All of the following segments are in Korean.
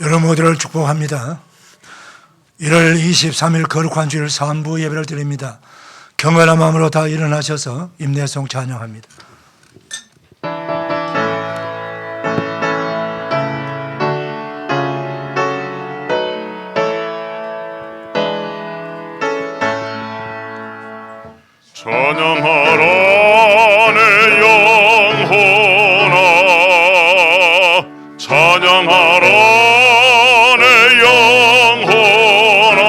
여러분 모두를 축복합니다. 1월 23일 거룩한 주일 3부 예배를 드립니다. 경건한 마음으로 다 일어나셔서 임내송 찬양합니다. 찬양하라 내 영혼아, 찬양하라 내 영혼아,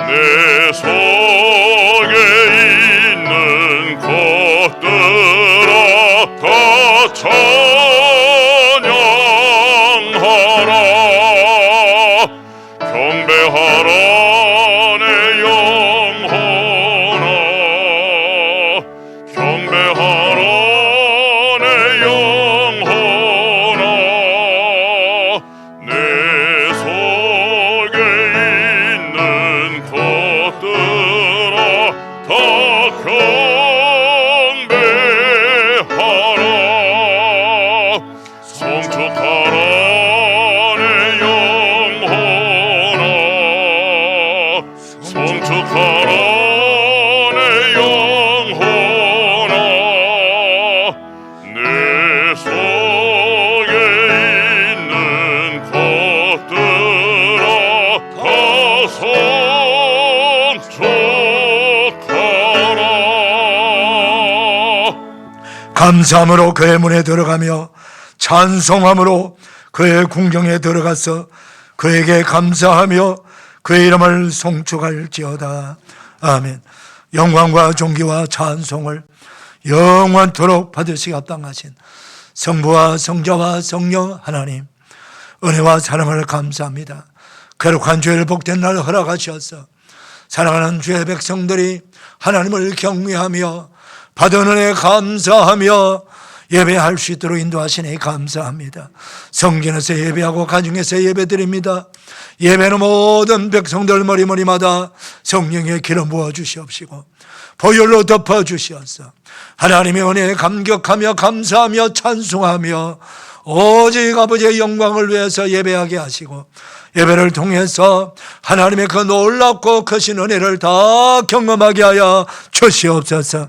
내 속에 있는 것들아 다 찬양하라. 경배하라 내 영혼아, 경배하라 내 영혼아, 내 속에 있는 것들아 다 경배하라. 성축하라 내 영혼아, 성축하라 내 영혼아, 내 속에 있는 것들아 다 성축하라. 감사함으로 그의 문에 들어가며 찬송함으로 그의 궁경에 들어가서 그에게 감사하며 그의 이름을 송축할지어다. 아멘. 영광과 존귀와 찬송을 영원토록 받으시기 합당하신 성부와 성자와 성령 하나님, 은혜와 사랑을 감사합니다. 거룩한 주일 복된 날 허락하셔서 사랑하는 주의 백성들이 하나님을 경외하며 받은 은혜 감사하며 예배할 수 있도록 인도하시니 감사합니다. 성전에서 예배하고 가정에서 예배드립니다. 예배는 모든 백성들 머리머리마다 성령의 기름 부어 주시옵시고 보혈로 덮어 주시옵소서. 하나님의 은혜에 감격하며 감사하며 찬송하며 오직 아버지의 영광을 위해서 예배하게 하시고 예배를 통해서 하나님의 그 놀랍고 크신 은혜를 다 경험하게 하여 주시옵소서.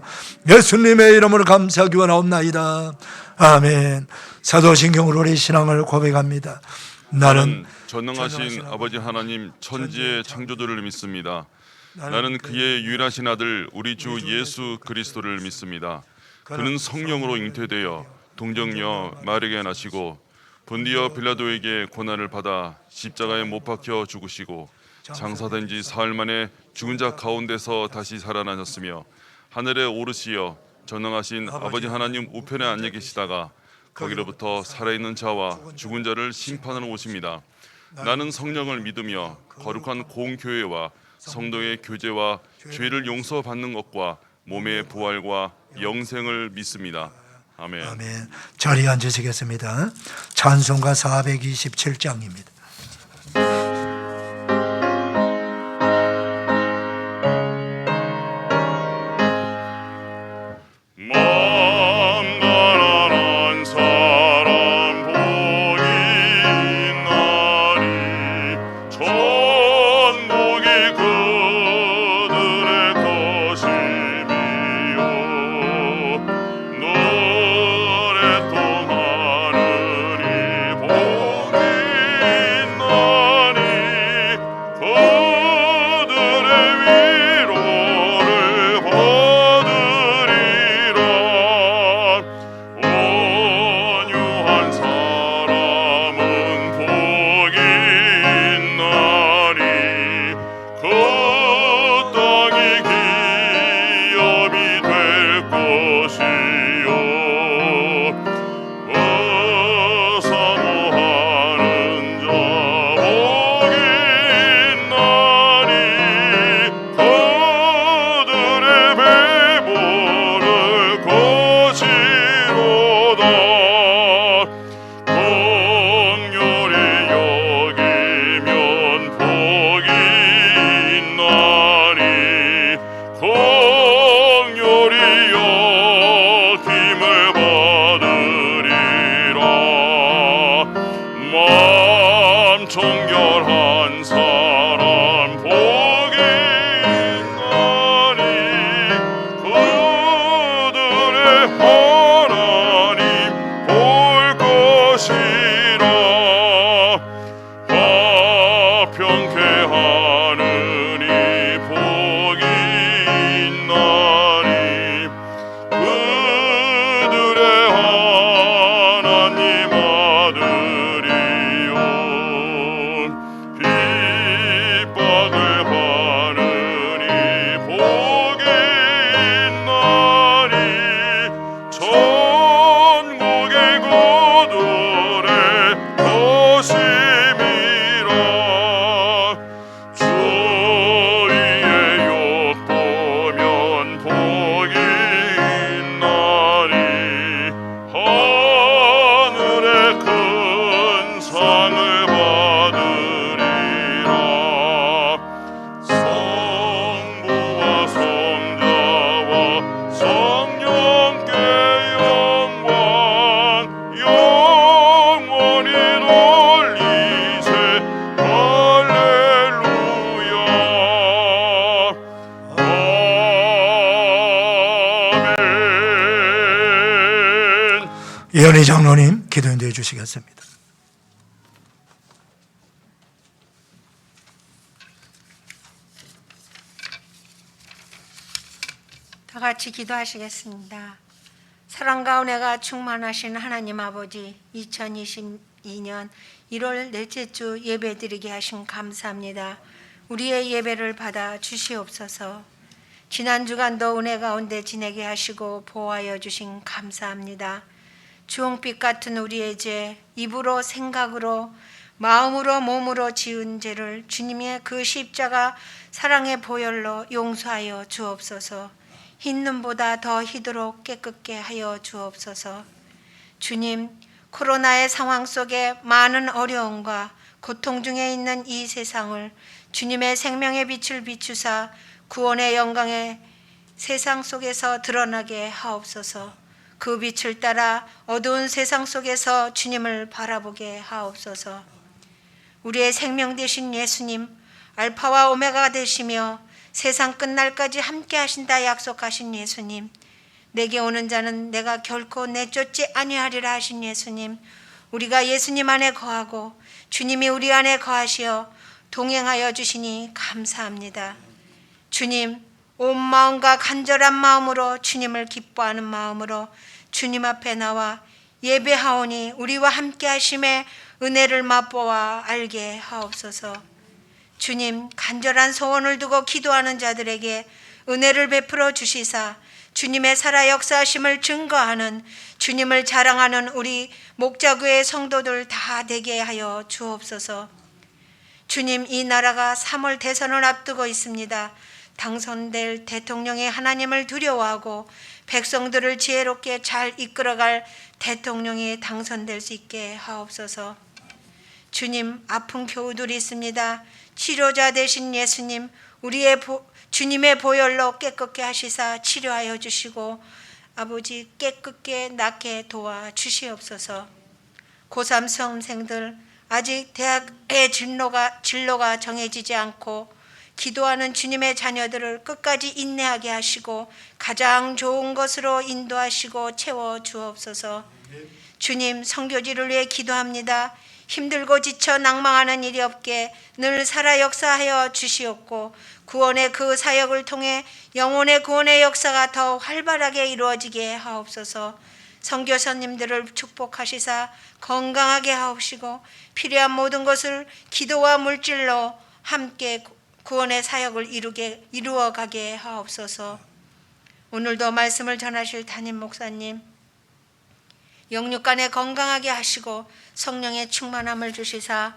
예수님의 이름으로 감사하기 원하옵나이다. 아멘. 사도신경으로 우리 신앙을 고백합니다. 나는 전능하신 아버지 하나님 천지의 창조주를 믿습니다. 나는 그의 유일하신 아들 우리 주 예수 그리스도를 믿습니다. 그는 성령으로 잉태되어 동정녀 마리아에게 나시고 본디어 빌라도에게 고난을 받아 십자가에 못 박혀 죽으시고 장사된 지 사흘 만에 죽은 자 가운데서 다시 살아나셨으며 하늘에 오르시어 전능하신 아버지 하나님 우편에 앉아 계시다가 거기로부터 살아있는 자와 죽은 자를 심판하러 오십니다. 나는 성령을 믿으며 거룩한 공교회와 성도의 교제와 죄를 용서받는 것과 몸의 부활과 영생을 믿습니다. 아멘. 아멘. 자리에 앉으시겠습니다. 찬송가 427장입니다. 만만한 사람 복이 있나니 천국이 그들의 것이미요. 노래 또 하느니 복이 참 정결한 사람 복이 있나니 그들의 하나님 볼 것이라. 화평케 하느니 복이 있나니 그들의 하나님 아들이요. 핍박을 받으니 복이 있나니 천국의 그들의 것임이라. 주 위에 욕보면 복이 있나니 하늘의 큰 상을 받으리라. 성부와 성자와 성령께 영광 영원히 돌리세. 할렐루야. 아멘. 이현희 장로님 기도 인도해 주시겠습니다. 다 같이 기도하시겠습니다. 사랑과 은혜가 충만하신 하나님 아버지, 2022년 1월 넷째 주 예배드리게 하신 감사합니다. 우리의 예배를 받아 주시옵소서. 지난 주간도 은혜 가운데 지내게 하시고 보호하여 주신 감사합니다. 주홍빛 같은 우리의 죄, 입으로 생각으로 마음으로 몸으로 지은 죄를 주님의 그 십자가 사랑의 보혈로 용서하여 주옵소서. 흰 눈보다 더 희도록 깨끗게 하여 주옵소서. 주님, 코로나의 상황 속에 많은 어려움과 고통 중에 있는 이 세상을 주님의 생명의 빛을 비추사 구원의 영광의 세상 속에서 드러나게 하옵소서. 그 빛을 따라 어두운 세상 속에서 주님을 바라보게 하옵소서. 우리의 생명 되신 예수님, 알파와 오메가가 되시며 세상 끝날까지 함께 하신다 약속하신 예수님, 내게 오는 자는 내가 결코 내쫓지 아니하리라 하신 예수님, 우리가 예수님 안에 거하고 주님이 우리 안에 거하시어 동행하여 주시니 감사합니다. 주님, 온 마음과 간절한 마음으로 주님을 기뻐하는 마음으로 주님 앞에 나와 예배하오니 우리와 함께 하심의 은혜를 맛보아 알게 하옵소서. 주님, 간절한 소원을 두고 기도하는 자들에게 은혜를 베풀어 주시사 주님의 살아 역사하심을 증거하는, 주님을 자랑하는 우리 목자교회 성도들 다 되게 하여 주옵소서. 주님, 이 나라가 3월 대선을 앞두고 있습니다. 당선될 대통령이 하나님을 두려워하고 백성들을 지혜롭게 잘 이끌어갈 대통령이 당선될 수 있게 하옵소서. 주님, 아픈 교우들이 있습니다. 치료자 되신 예수님, 우리의 주님의 보혈로 깨끗게 하시사 치료하여 주시고 아버지 깨끗게 낫게 도와 주시옵소서. 고3 수험생들, 아직 대학의 진로가 정해지지 않고 기도하는 주님의 자녀들을 끝까지 인내하게 하시고 가장 좋은 것으로 인도하시고 채워 주옵소서. 주님, 선교지를 위해 기도합니다. 힘들고 지쳐 낭망하는 일이 없게 늘 살아 역사하여 주시옵고 구원의 그 사역을 통해 영혼의 구원의 역사가 더 활발하게 이루어지게 하옵소서. 선교사님들을 축복하시사 건강하게 하옵시고 필요한 모든 것을 기도와 물질로 함께 구원의 사역을 이루어가게 하옵소서. 오늘도 말씀을 전하실 담임 목사님, 영육간에 건강하게 하시고 성령의 충만함을 주시사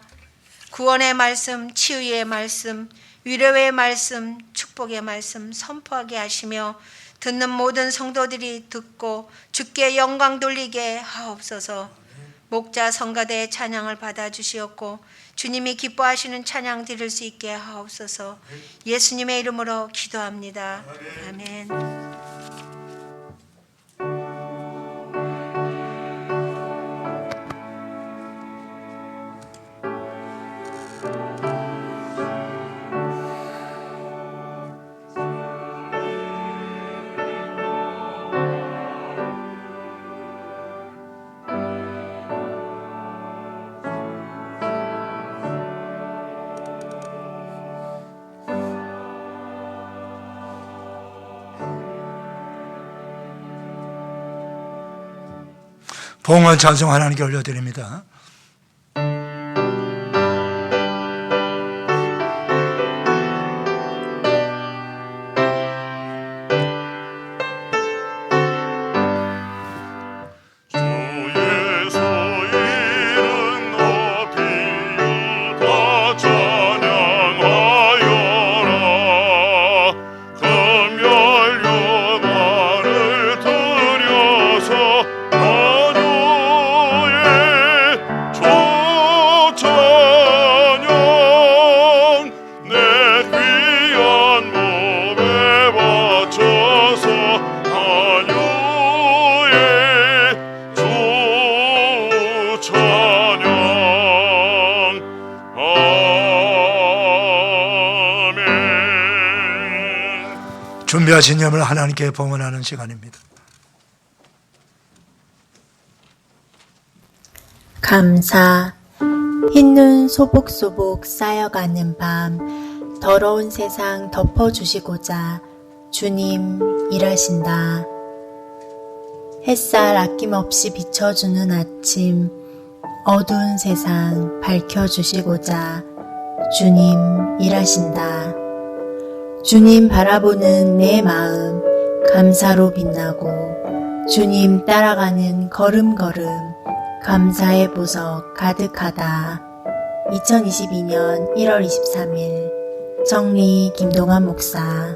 구원의 말씀, 치유의 말씀, 위로의 말씀, 축복의 말씀 선포하게 하시며 듣는 모든 성도들이 듣고 주께 영광 돌리게 하옵소서. 목자 성가대의 찬양을 받아주시옵고 주님이 기뻐하시는 찬양 드릴 수 있게 하옵소서. 예수님의 이름으로 기도합니다. 아멘. 봉헌 찬송 하나님께 올려드립니다. 준비하신 예물을 하나님께 봉헌하는 시간입니다. 감사. 흰눈 소복소복 쌓여가는 밤, 더러운 세상 덮어주시고자 주님 일하신다. 햇살 아낌없이 비춰주는 아침, 어두운 세상 밝혀주시고자 주님 일하신다. 주님 바라보는 내 마음 감사로 빛나고 주님 따라가는 걸음걸음 감사의 보석 가득하다. 2022년 1월 23일 정리 김동환 목사.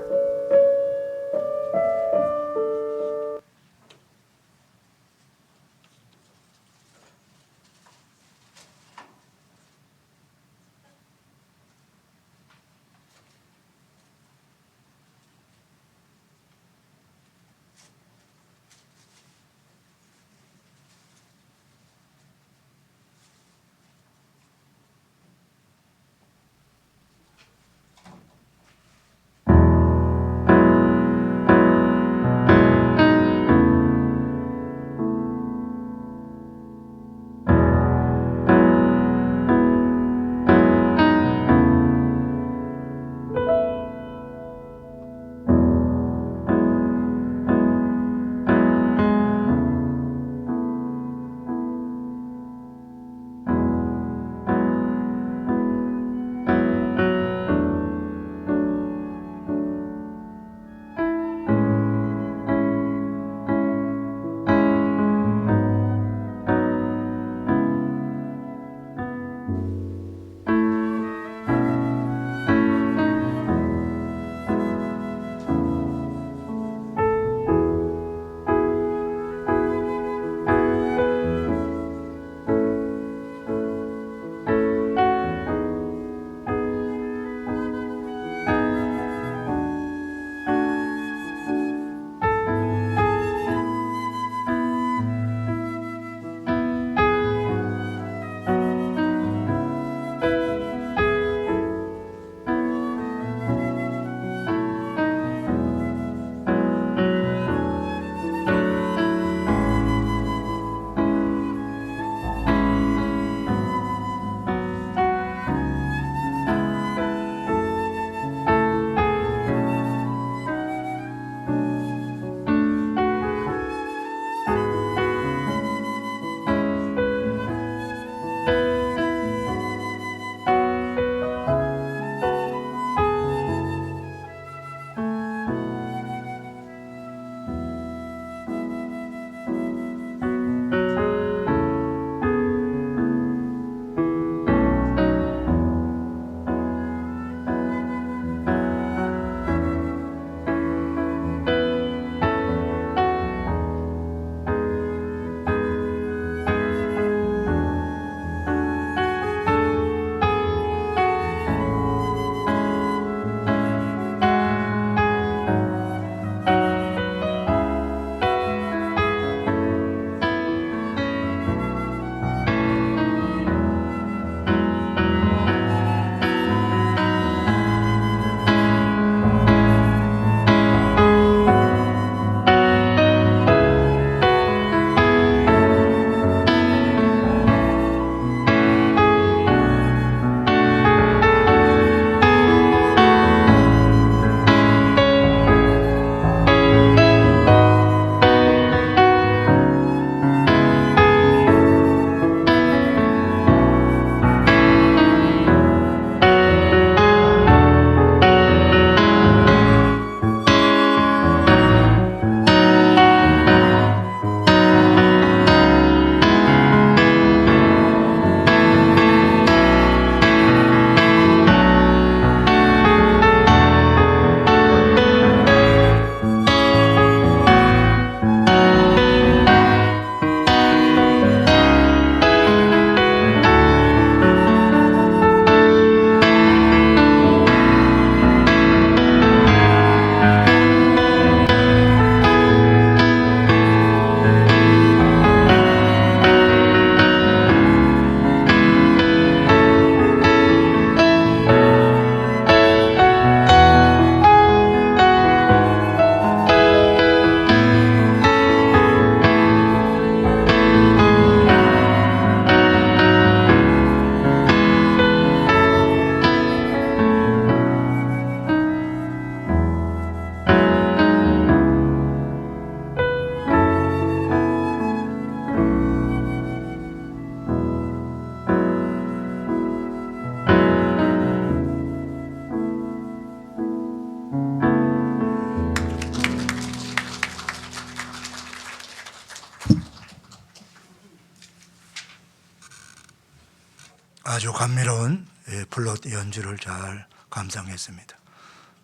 아주 감미로운 플룻 연주를 잘 감상했습니다.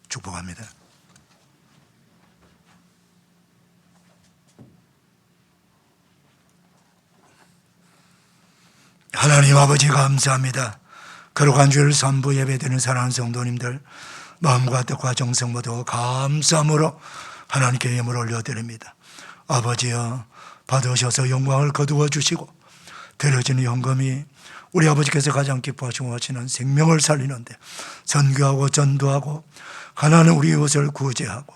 축복합니다. 하나님 아버지 감사합니다. 거룩한 주일 3부 예배드리는 사랑하는 성도님들 마음과 뜻과 정성 모두 감사함으로 하나님께 예물 올려드립니다. 아버지여 받으셔서 영광을 거두어 주시고 드려지는 헌금이 우리 아버지께서 가장 기뻐하시고 하시는 생명을 살리는데 선교하고 전도하고 가난한 우리 이웃을 구제하고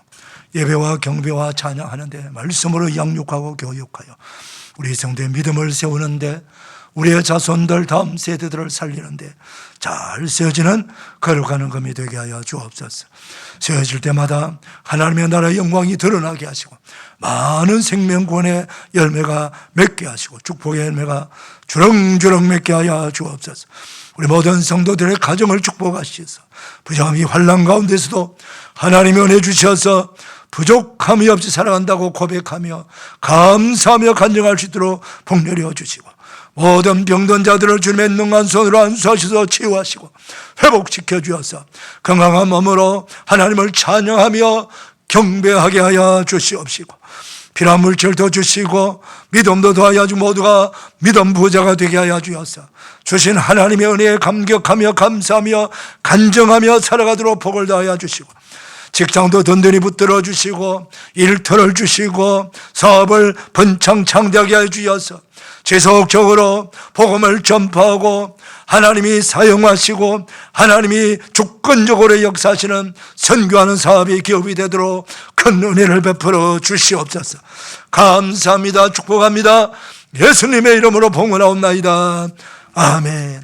예배와 경배와 찬양하는데 말씀으로 양육하고 교육하여 우리 성도의 믿음을 세우는데 우리의 자손들 다음 세대들을 살리는데 잘 세워지는 거룩한 헌금이 되게 하여 주옵소서. 세워질 때마다 하나님의 나라의 영광이 드러나게 하시고 많은 생명권의 열매가 맺게 하시고 축복의 열매가 주렁주렁 맺게 하여 주옵소서. 우리 모든 성도들의 가정을 축복하시어서 부정함이 환난 가운데서도 하나님의 은혜 주셔서 부족함이 없이 살아간다고 고백하며 감사하며 간증할 수 있도록 복내려 주시고 모든 병든 자들을 주님의 능한 손으로 안수하셔서 치유하시고 회복시켜 주어서 건강한 몸으로 하나님을 찬양하며 경배하게 하여 주시옵시고 피난 물질도 주시고 믿음도 더하여 주고 모두가 믿음 부자가 되게 하여 주어서 주신 하나님의 은혜에 감격하며 감사하며 간증하며 살아가도록 복을 더하여 주시고 직장도 든든히 붙들어 주시고 일터를 주시고 사업을 번창 창대하게 하여 주셔서 지속적으로 복음을 전파하고 하나님이 사용하시고 하나님이 주권적으로 역사하시는 선교하는 사업이 기업이 되도록 큰 은혜를 베풀어 주시옵소서. 감사합니다. 축복합니다. 예수님의 이름으로 봉헌하옵나이다. 아멘.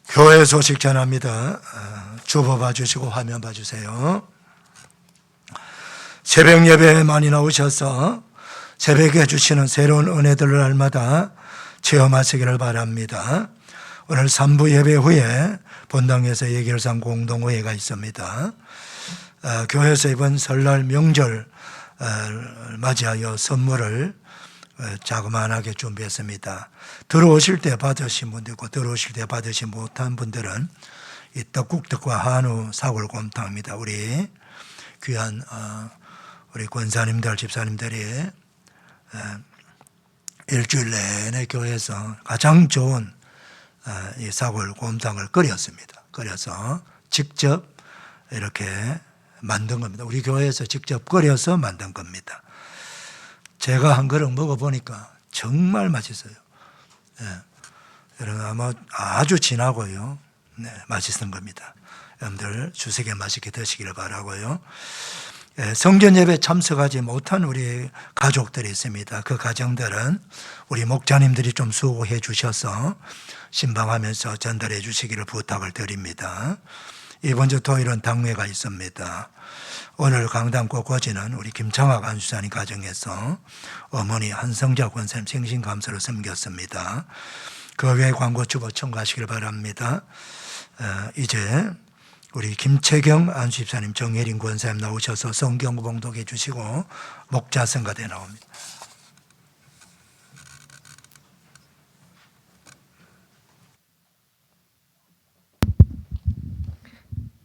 교회 소식 전합니다. 주보 봐주시고 화면 봐주세요. 새벽 예배에 많이 나오셔서 새벽에 주시는 새로운 은혜들을 날마다 체험하시기를 바랍니다. 오늘 3부 예배 후에 본당에서 예결상 공동회의가 있습니다. 교회에서 이번 설날 명절 맞이하여 선물을 자그마하게 준비했습니다. 들어오실 때 받으신 분도 있고 들어오실 때 받으시 못한 분들은 이 떡국떡과 한우 사골곰탕입니다. 우리 귀한 우리 권사님들 집사님들이 일주일 내내 교회에서 가장 좋은 이 사골곰탕을 끓였습니다. 끓여서 직접 이렇게 만든 겁니다. 우리 교회에서 직접 끓여서 만든 겁니다. 제가 한 그릇 먹어보니까 정말 맛있어요. 여러분 아마 아주 진하고요. 맛있는 겁니다. 여러분들 주석에 맛있게 드시기를 바라고요. 성전 예배 참석하지 못한 우리 가족들이 있습니다. 그 가정들은 우리 목자님들이 좀 수고해 주셔서 신방하면서 전달해 주시기를 부탁을 드립니다. 이번 주 토요일은 당회가 있습니다. 오늘 강당 곳곳에는 우리 김창학 안수사님 가정에서 어머니 한성자 권사님 생신감사로 섬겼습니다. 그 외에 광고 주보 청구하시길 바랍니다. 이제 우리 김채경 안수집사님 정혜린 권사님 나오셔서 성경 봉독해 주시고 목자 성가대 나옵니다.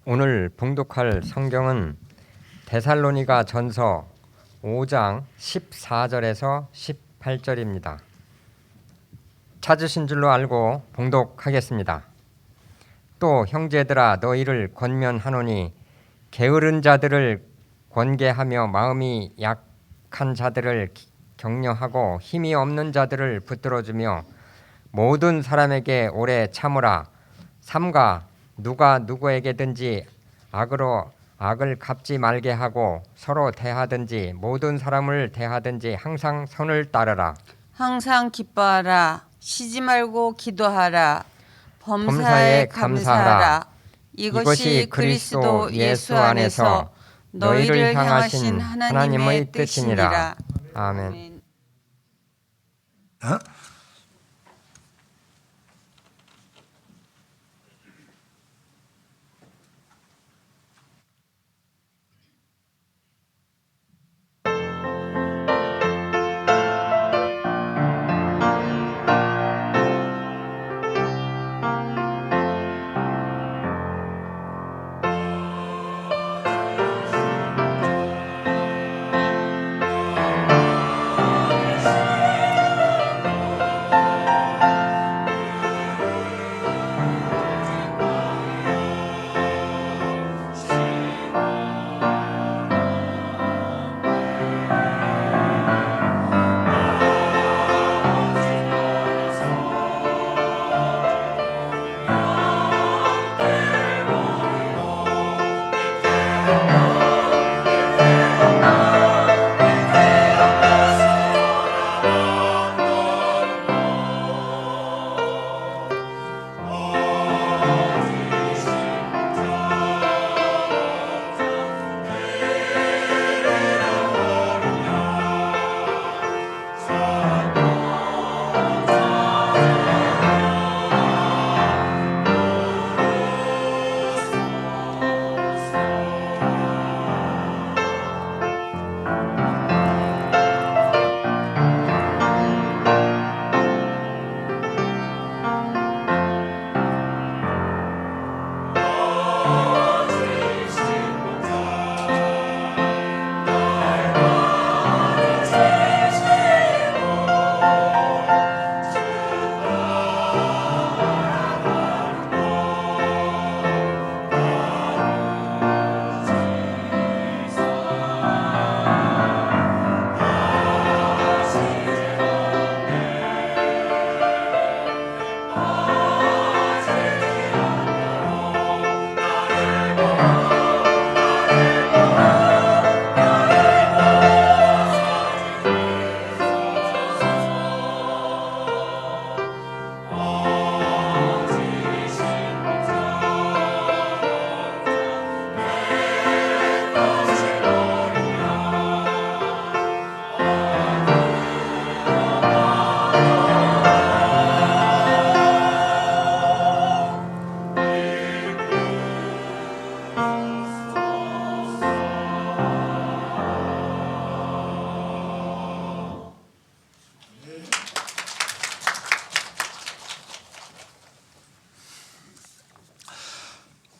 오늘 봉독할 성경은 데살로니가 전서 5장 14절에서 18절입니다. 찾으신 줄로 알고 봉독하겠습니다. 또 형제들아 너희를 권면하노니 게으른 자들을 권계하며 마음이 약한 자들을 격려하고 힘이 없는 자들을 붙들어주며 모든 사람에게 오래 참으라. 삼가 누가 누구에게든지 악으로 악을 갚지 말게 하고 서로 대하든지 모든 사람을 대하든지 항상 선을 따르라. 항상 기뻐하라. 쉬지 말고 기도하라. 범사에 범사에 감사하라. 감사하라. 이것이 그리스도 예수 안에서 너희를 향하신 하나님의 뜻이니라. 아멘.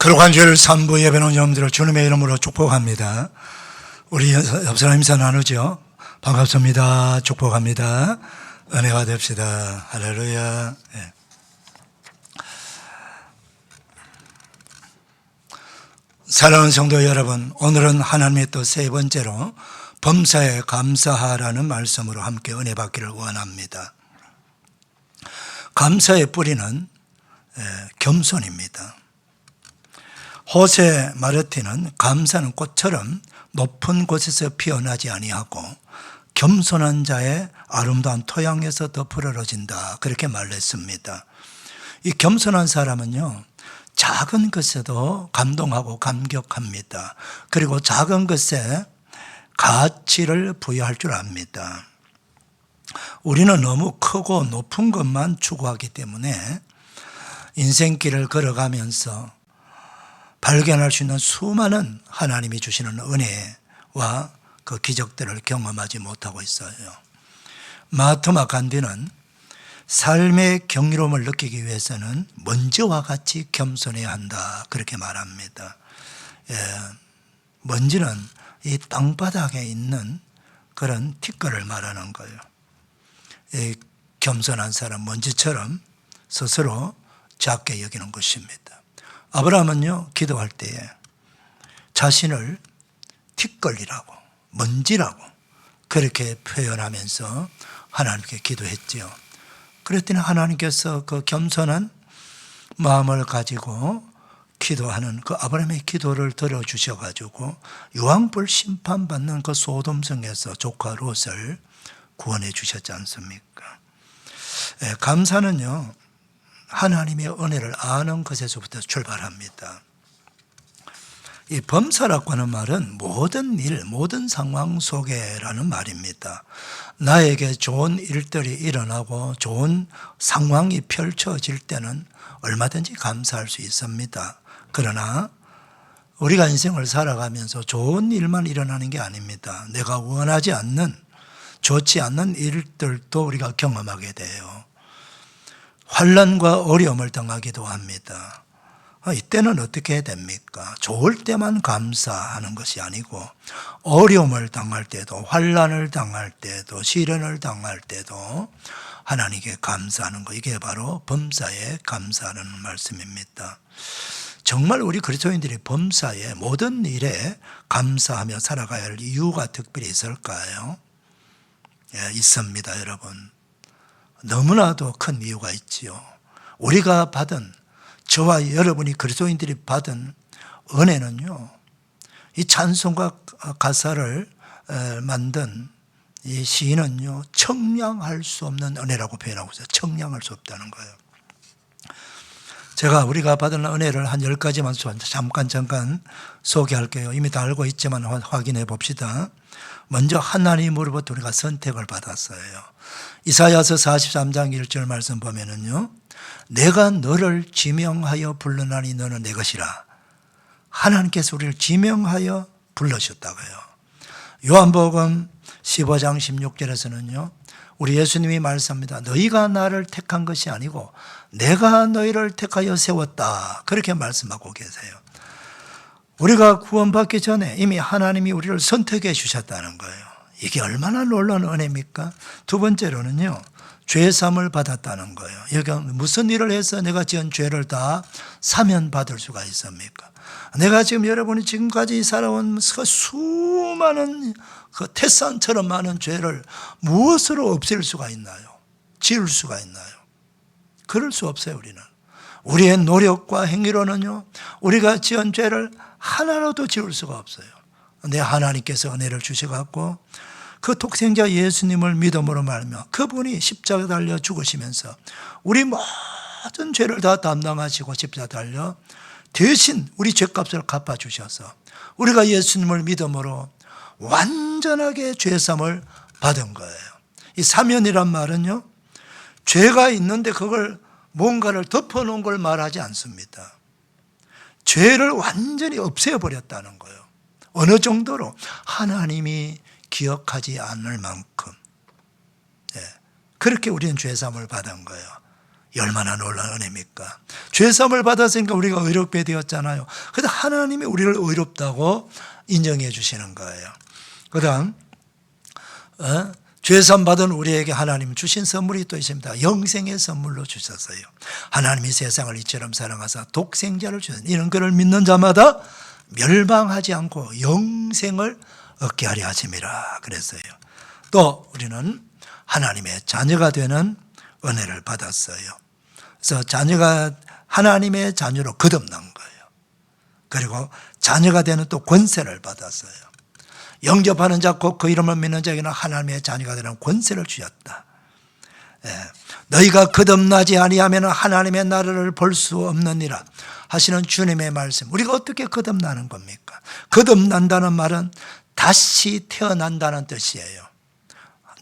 거룩한 주일 3부 예배는 여러분들을 주님의 이름으로 축복합니다. 우리 옆 사람 인사 나누죠. 반갑습니다. 축복합니다. 은혜가 됩시다. 할렐루야. 예. 사랑하는 성도 여러분, 오늘은 하나님의 또 세 번째로 범사에 감사하라는 말씀으로 함께 은혜 받기를 원합니다. 감사의 뿌리는 겸손입니다. 호세 마르틴은 감사는 꽃처럼 높은 곳에서 피어나지 아니하고 겸손한 자의 아름다운 토양에서 더 푸르러진다, 그렇게 말했습니다. 이 겸손한 사람은요, 작은 것에도 감동하고 감격합니다. 그리고 작은 것에 가치를 부여할 줄 압니다. 우리는 너무 크고 높은 것만 추구하기 때문에 인생길을 걸어가면서 발견할 수 있는 수많은 하나님이 주시는 은혜와 그 기적들을 경험하지 못하고 있어요. 마하트마 간디는 삶의 경이로움을 느끼기 위해서는 먼지와 같이 겸손해야 한다, 그렇게 말합니다. 먼지는 이 땅바닥에 있는 그런 티끌을 말하는 거예요. 이 겸손한 사람, 먼지처럼 스스로 작게 여기는 것입니다. 아브라함은요, 기도할 때에 자신을 티끌이라고, 먼지라고 그렇게 표현하면서 하나님께 기도했지요. 그랬더니 하나님께서 그 겸손한 마음을 가지고 기도하는 그 아브라함의 기도를 들어주셔가지고 유황불 심판받는 그 소돔성에서 조카 롯을 구원해 주셨지 않습니까? 감사는요, 하나님의 은혜를 아는 것에서부터 출발합니다. 이 범사라고 하는 말은 모든 일, 모든 상황 속에라는 말입니다. 나에게 좋은 일들이 일어나고 좋은 상황이 펼쳐질 때는 얼마든지 감사할 수 있습니다. 그러나 우리가 인생을 살아가면서 좋은 일만 일어나는 게 아닙니다. 내가 원하지 않는, 좋지 않는 일들도 우리가 경험하게 돼요. 환난과 어려움을 당하기도 합니다. 이때는 어떻게 해야 됩니까? 좋을 때만 감사하는 것이 아니고 어려움을 당할 때도, 환난을 당할 때도, 시련을 당할 때도 하나님께 감사하는 것, 이게 바로 범사에 감사하는 말씀입니다. 정말 우리 그리스도인들이 범사에 모든 일에 감사하며 살아가야 할 이유가 특별히 있을까요? 있습니다, 여러분. 너무나도 큰 이유가 있지요. 우리가 받은, 저와 여러분이 그리스도인들이 받은 은혜는요, 이 찬송과 가사를 만든 이 시인은요, 청량할 수 없는 은혜라고 표현하고 있어요. 청량할 수 없다는 거예요. 제가 우리가 받은 은혜를 한 10가지만 잠깐 소개할게요. 이미 다 알고 있지만 확인해 봅시다. 먼저 하나님으로부터 우리가 선택을 받았어요. 이사야서 43장 1절 말씀 보면은요, 내가 너를 지명하여 불러나니 너는 내 것이라. 하나님께서 우리를 지명하여 불러셨다고요. 요한복음 15장 16절에서는요, 우리 예수님이 말씀합니다. 너희가 나를 택한 것이 아니고 내가 너희를 택하여 세웠다, 그렇게 말씀하고 계세요. 우리가 구원받기 전에 이미 하나님이 우리를 선택해 주셨다는 거예요. 이게 얼마나 놀라운 은혜입니까? 두 번째로는요, 죄사함을 받았다는 거예요. 여기 무슨 일을 해서 내가 지은 죄를 다 사면받을 수가 있습니까? 내가 지금 여러분이 지금까지 살아온 그 수많은 그 태산처럼 많은 죄를 무엇으로 없앨 수가 있나요? 지울 수가 있나요? 그럴 수 없어요. 우리는 우리의 노력과 행위로는요, 우리가 지은 죄를 하나라도 지울 수가 없어요. 내 하나님께서 은혜를 주셔갖고 그 독생자 예수님을 믿음으로 말하며 그분이 십자가 달려 죽으시면서 우리 모든 죄를 다 담당하시고 십자가 달려 대신 우리 죄값을 갚아주셔서 우리가 예수님을 믿음으로 완전하게 죄사함을 받은 거예요. 이 사면이란 말은요, 죄가 있는데 그걸 뭔가를 덮어놓은 걸 말하지 않습니다. 죄를 완전히 없애버렸다는 거예요. 어느 정도로 하나님이 기억하지 않을 만큼, 그렇게 우리는 죄사함을 받은 거예요. 얼마나 놀라운 은혜입니까? 죄사함을 받았으니까 우리가 의롭게 되었잖아요. 그런데 하나님이 우리를 의롭다고 인정해 주시는 거예요. 그 다음 죄사함 받은 우리에게 하나님 주신 선물이 또 있습니다. 영생의 선물로 주셨어요. 하나님이 세상을 이처럼 사랑하사 독생자를 주셨어요. 이는 그를 믿는 자마다 멸망하지 않고 영생을 얻게 하려 하심이라 그랬어요. 또 우리는 하나님의 자녀가 되는 은혜를 받았어요. 그래서 자녀가 하나님의 자녀로 거듭난 거예요. 그리고 자녀가 되는 또 권세를 받았어요. 영접하는 자 곧 그 이름을 믿는 자에게는 하나님의 자녀가 되는 권세를 주셨다. 너희가 거듭나지 아니하면 하나님의 나라를 볼 수 없느니라 하시는 주님의 말씀. 우리가 어떻게 거듭나는 겁니까? 거듭난다는 말은 다시 태어난다는 뜻이에요.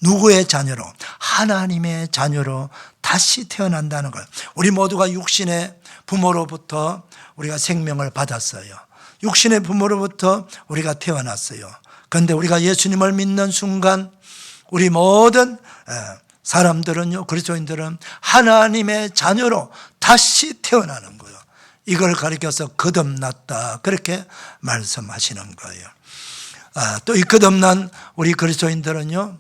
누구의 자녀로? 하나님의 자녀로 다시 태어난다는 것. 우리 모두가 육신의 부모로부터 우리가 생명을 받았어요. 육신의 부모로부터 우리가 태어났어요. 그런데 우리가 예수님을 믿는 순간 우리 모든 사람들은요, 그리스도인들은 하나님의 자녀로 다시 태어나는 거예요. 이걸 가리켜서 거듭났다, 그렇게 말씀하시는 거예요. 또 이 거듭난 우리 그리스도인들은요,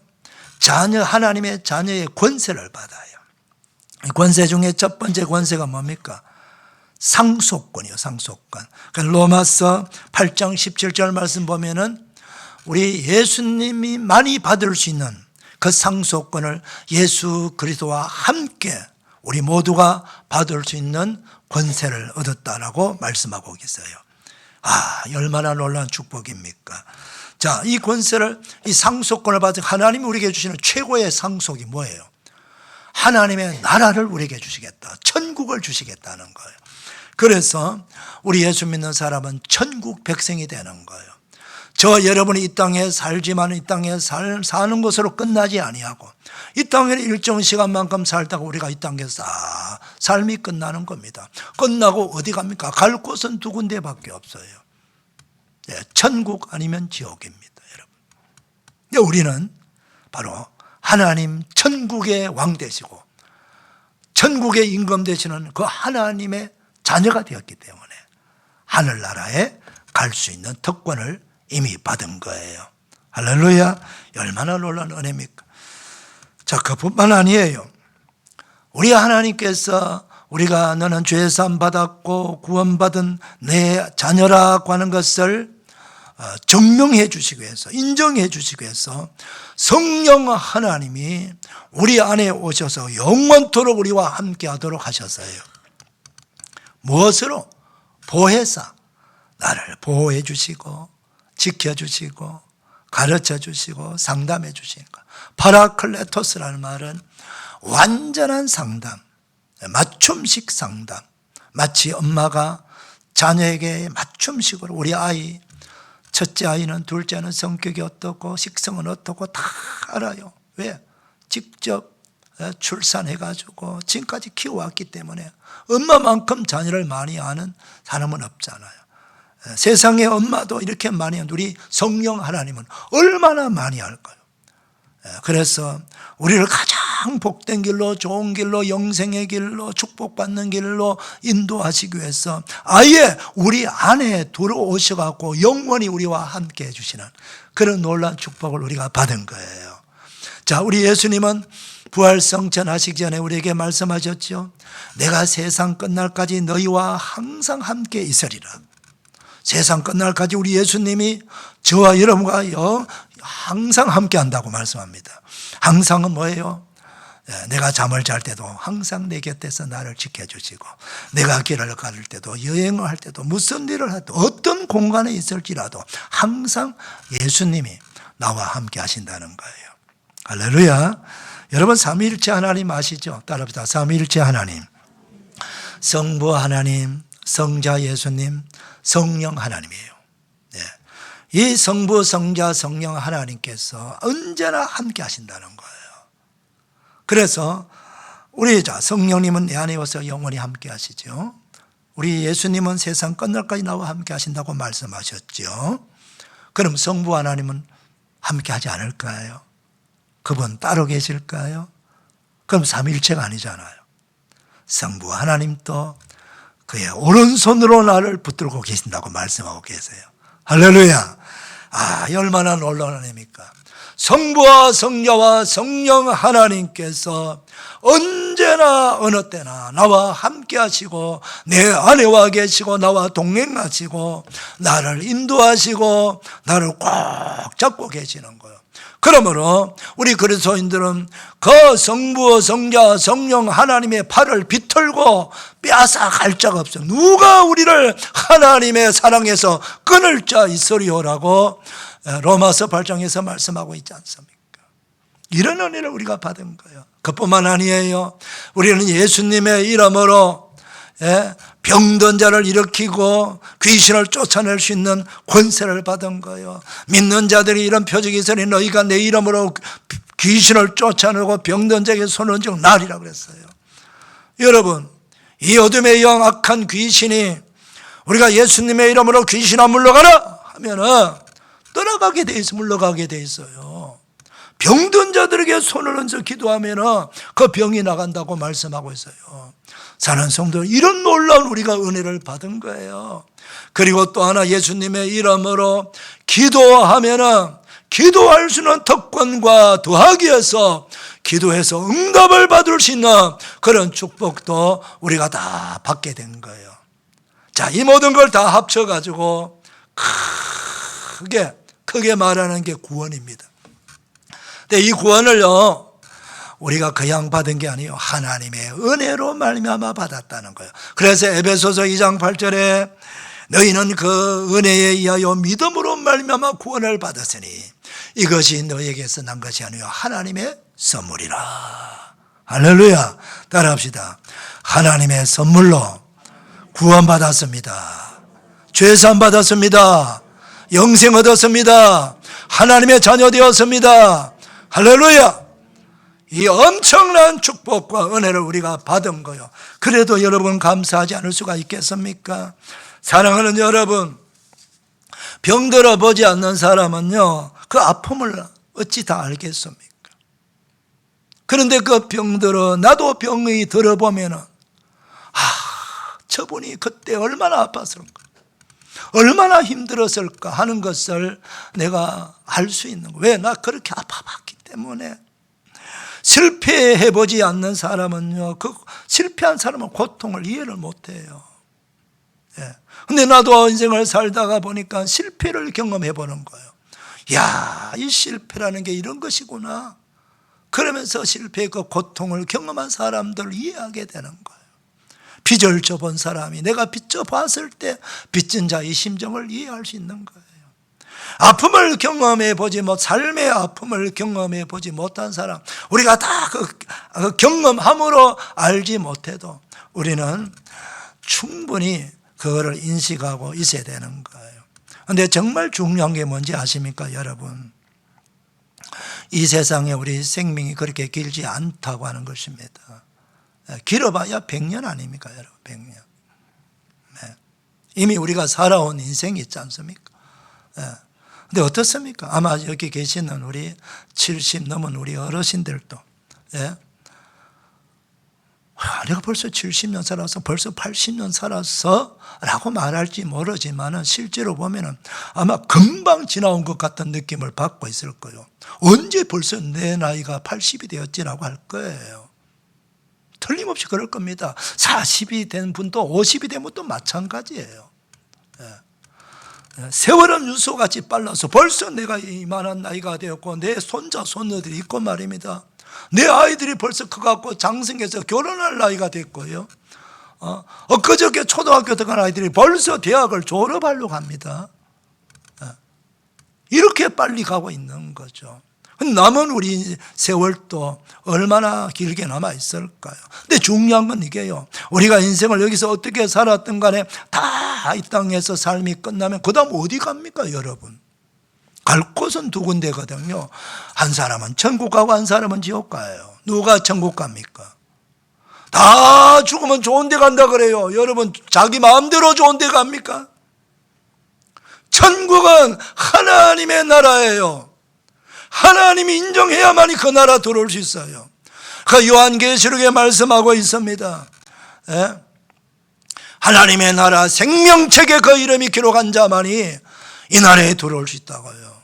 하나님의 자녀의 권세를 받아요. 권세 중에 첫 번째 권세가 뭡니까? 상속권이요, 상속권. 로마서 8장 17절 말씀 보면은 우리 예수님이 많이 받을 수 있는 그 상속권을 예수 그리스도와 함께 우리 모두가 받을 수 있는 권세를 얻었다라고 말씀하고 계세요. 얼마나 놀라운 축복입니까? 자, 이 권세를, 이 상속권을 받은 하나님이 우리에게 주시는 최고의 상속이 뭐예요? 하나님의 나라를 우리에게 주시겠다. 천국을 주시겠다는 거예요. 그래서 우리 예수 믿는 사람은 천국 백성이 되는 거예요. 저 여러분이 이 땅에 살지만 이 땅에 사는 것으로 끝나지 아니하고 이 땅에는 일정 시간만큼 살다가 우리가 이 땅에서 삶이 끝나는 겁니다. 끝나고 어디 갑니까? 갈 곳은 두 군데밖에 없어요. 천국 아니면 지옥입니다, 여러분. 우리는 바로 하나님 천국의 왕 되시고 천국의 임금 되시는 그 하나님의 자녀가 되었기 때문에 하늘나라에 갈 수 있는 특권을 이미 받은 거예요. 할렐루야. 얼마나 놀라운 은혜입니까? 자, 그뿐만 아니에요. 우리 하나님께서 우리가 너는 죄사함 받았고 구원받은 내 자녀라고 하는 것을 증명해 주시기 위해서, 인정해 주시기 위해서 성령 하나님이 우리 안에 오셔서 영원토록 우리와 함께 하도록 하셨어요. 무엇으로? 보혜사, 나를 보호해 주시고 지켜주시고 가르쳐 주시고 상담해 주시니까. 파라클레토스라는 말은 완전한 상담, 맞춤식 상담. 마치 엄마가 자녀에게 맞춤식으로 우리 아이, 첫째 아이는 둘째는 성격이 어떻고 식성은 어떻고 다 알아요. 왜? 직접 출산해가지고 지금까지 키워왔기 때문에 엄마만큼 자녀를 많이 아는 사람은 없잖아요. 세상의 엄마도 이렇게 많이 하는데 우리 성령 하나님은 얼마나 많이 할까요? 그래서 우리를 가장 복된 길로, 좋은 길로, 영생의 길로, 축복받는 길로 인도하시기 위해서 아예 우리 안에 들어오셔갖고 영원히 우리와 함께 해주시는 그런 놀라운 축복을 우리가 받은 거예요. 자, 우리 예수님은 부활성천하시기 전에 우리에게 말씀하셨죠. 내가 세상 끝날까지 너희와 항상 함께 있으리라. 세상 끝날까지 우리 예수님이 저와 여러분과 항상 함께 한다고 말씀합니다. 항상은 뭐예요? 내가 잠을 잘 때도 항상 내 곁에서 나를 지켜주시고, 내가 길을 가를 때도, 여행을 할 때도, 무슨 일을 할 때도, 어떤 공간에 있을지라도 항상 예수님이 나와 함께 하신다는 거예요. 할렐루야. 여러분, 삼위일체 하나님 아시죠? 따라합시다. 삼위일체 하나님, 성부 하나님, 성자 예수님, 성령 하나님이에요. 이 성부, 성자, 성령 하나님께서 언제나 함께 하신다는 거예요. 그래서 우리 성령님은 내 안에 와서 영원히 함께 하시죠. 우리 예수님은 세상 끝날까지 나와 함께 하신다고 말씀하셨죠. 그럼 성부 하나님은 함께 하지 않을까요? 그분 따로 계실까요? 그럼 삼위일체가 아니잖아요. 성부 하나님도 그의 오른손으로 나를 붙들고 계신다고 말씀하고 계세요. 할렐루야. 얼마나 놀라운 하나님입니까? 성부와 성자와 성령 하나님께서 언제나 어느 때나 나와 함께 하시고 내 안에와 계시고 나와 동행하시고 나를 인도하시고 나를 꽉 잡고 계시는 거예요. 그러므로 우리 그리스도인들은 그 성부, 성자, 성령 하나님의 팔을 비틀고 빼앗아갈 자가 없어. 누가 우리를 하나님의 사랑에서 끊을 자 있으리오라고 로마서 8장에서 말씀하고 있지 않습니까? 이런 은혜를 우리가 받은 거예요. 그뿐만 아니에요. 우리는 예수님의 이름으로 병든 자를 일으키고 귀신을 쫓아낼 수 있는 권세를 받은 거예요. 믿는 자들이 이런 표적이 있으니 너희가 내 이름으로 귀신을 쫓아내고 병든 자에게 손을 얹은 날이라 그랬어요. 여러분, 이 어둠의 영 악한 귀신이 우리가 예수님의 이름으로 귀신아 물러가라 하면은 떠나가게 돼 있어. 물러가게 돼 있어요. 병든 자들에게 손을 얹어 기도하면은 그 병이 나간다고 말씀하고 있어요. 사랑하는 성도, 이런 놀라운 우리가 은혜를 받은 거예요. 그리고 또 하나, 예수님의 이름으로 기도하면은 기도할 수 있는 특권과 더하기 위해서 기도해서 응답을 받을 수 있는 그런 축복도 우리가 다 받게 된 거예요. 자, 이 모든 걸 다 합쳐가지고 크게 말하는 게 구원입니다. 근데 이 구원을요, 우리가 그냥 받은 게 아니에요. 하나님의 은혜로 말미암아 받았다는 거예요. 그래서 에베소서 2장 8절에 너희는 그 은혜에 의하여 믿음으로 말미암아 구원을 받았으니 이것이 너희에게서 난 것이 아니요 하나님의 선물이라. 할렐루야. 따라합시다. 하나님의 선물로 구원받았습니다. 죄산 받았습니다. 영생 얻었습니다. 하나님의 자녀 되었습니다. 할렐루야. 이 엄청난 축복과 은혜를 우리가 받은 거요. 그래도 여러분 감사하지 않을 수가 있겠습니까? 사랑하는 여러분, 병들어 보지 않는 사람은요, 그 아픔을 어찌 다 알겠습니까? 그런데 그 병들어, 나도 병이 들어보면은, 저분이 그때 얼마나 아팠을까, 얼마나 힘들었을까 하는 것을 내가 알 수 있는 거예요. 왜? 나 그렇게 아파봤기 때문에. 실패해보지 않는 사람은요, 그 실패한 사람은 고통을 이해를 못해요. 근데 나도 인생을 살다가 보니까 실패를 경험해보는 거예요. 야, 이 실패라는 게 이런 것이구나. 그러면서 실패의 그 고통을 경험한 사람들을 이해하게 되는 거예요. 빚을 져본 사람이 내가 빚져봤을 때 빚진 자의 심정을 이해할 수 있는 거예요. 아픔을 경험해보지 삶의 아픔을 경험해보지 못한 사람, 우리가 다 그 경험함으로 알지 못해도 우리는 충분히 그거를 인식하고 있어야 되는 거예요. 그런데 정말 중요한 게 뭔지 아십니까, 여러분? 이 세상에 우리 생명이 그렇게 길지 않다고 하는 것입니다. 길어봐야 100년 아닙니까, 여러분? 100년. 이미 우리가 살아온 인생이 있지 않습니까? 근데 어떻습니까? 아마 여기 계시는 우리 70 넘은 우리 어르신들도, 내가 벌써 70년 살아서 벌써 80년 살았어? 라고 말할지 모르지만 실제로 보면 아마 금방 지나온 것 같은 느낌을 받고 있을 거예요. 언제 벌써 내 나이가 80이 되었지라고 할 거예요. 틀림없이 그럴 겁니다. 40이 된 분도 50이 된 분도 마찬가지예요. 세월은 유소같이 빨라서 벌써 내가 이만한 나이가 되었고 내 손자 손녀들이 있고 말입니다. 내 아이들이 벌써 커갖고 장성해서 결혼할 나이가 됐고요. 엊그저께 초등학교 들어간 아이들이 벌써 대학을 졸업하려고 합니다. 이렇게 빨리 가고 있는 거죠. 남은 우리 세월도 얼마나 길게 남아 있을까요? 근데 중요한 건 이게요, 우리가 인생을 여기서 어떻게 살았든 간에 다 이 땅에서 삶이 끝나면 그 다음 어디 갑니까, 여러분? 갈 곳은 두 군데거든요. 한 사람은 천국 가고 한 사람은 지옥 가요. 누가 천국 갑니까? 다 죽으면 좋은 데 간다 그래요. 여러분, 자기 마음대로 좋은 데 갑니까? 천국은 하나님의 나라예요. 하나님이 인정해야만이 그 나라 들어올 수 있어요. 그 요한계시록에 말씀하고 있습니다. 예? 하나님의 나라 생명책에 그 이름이 기록한 자만이 이 나라에 들어올 수 있다고요.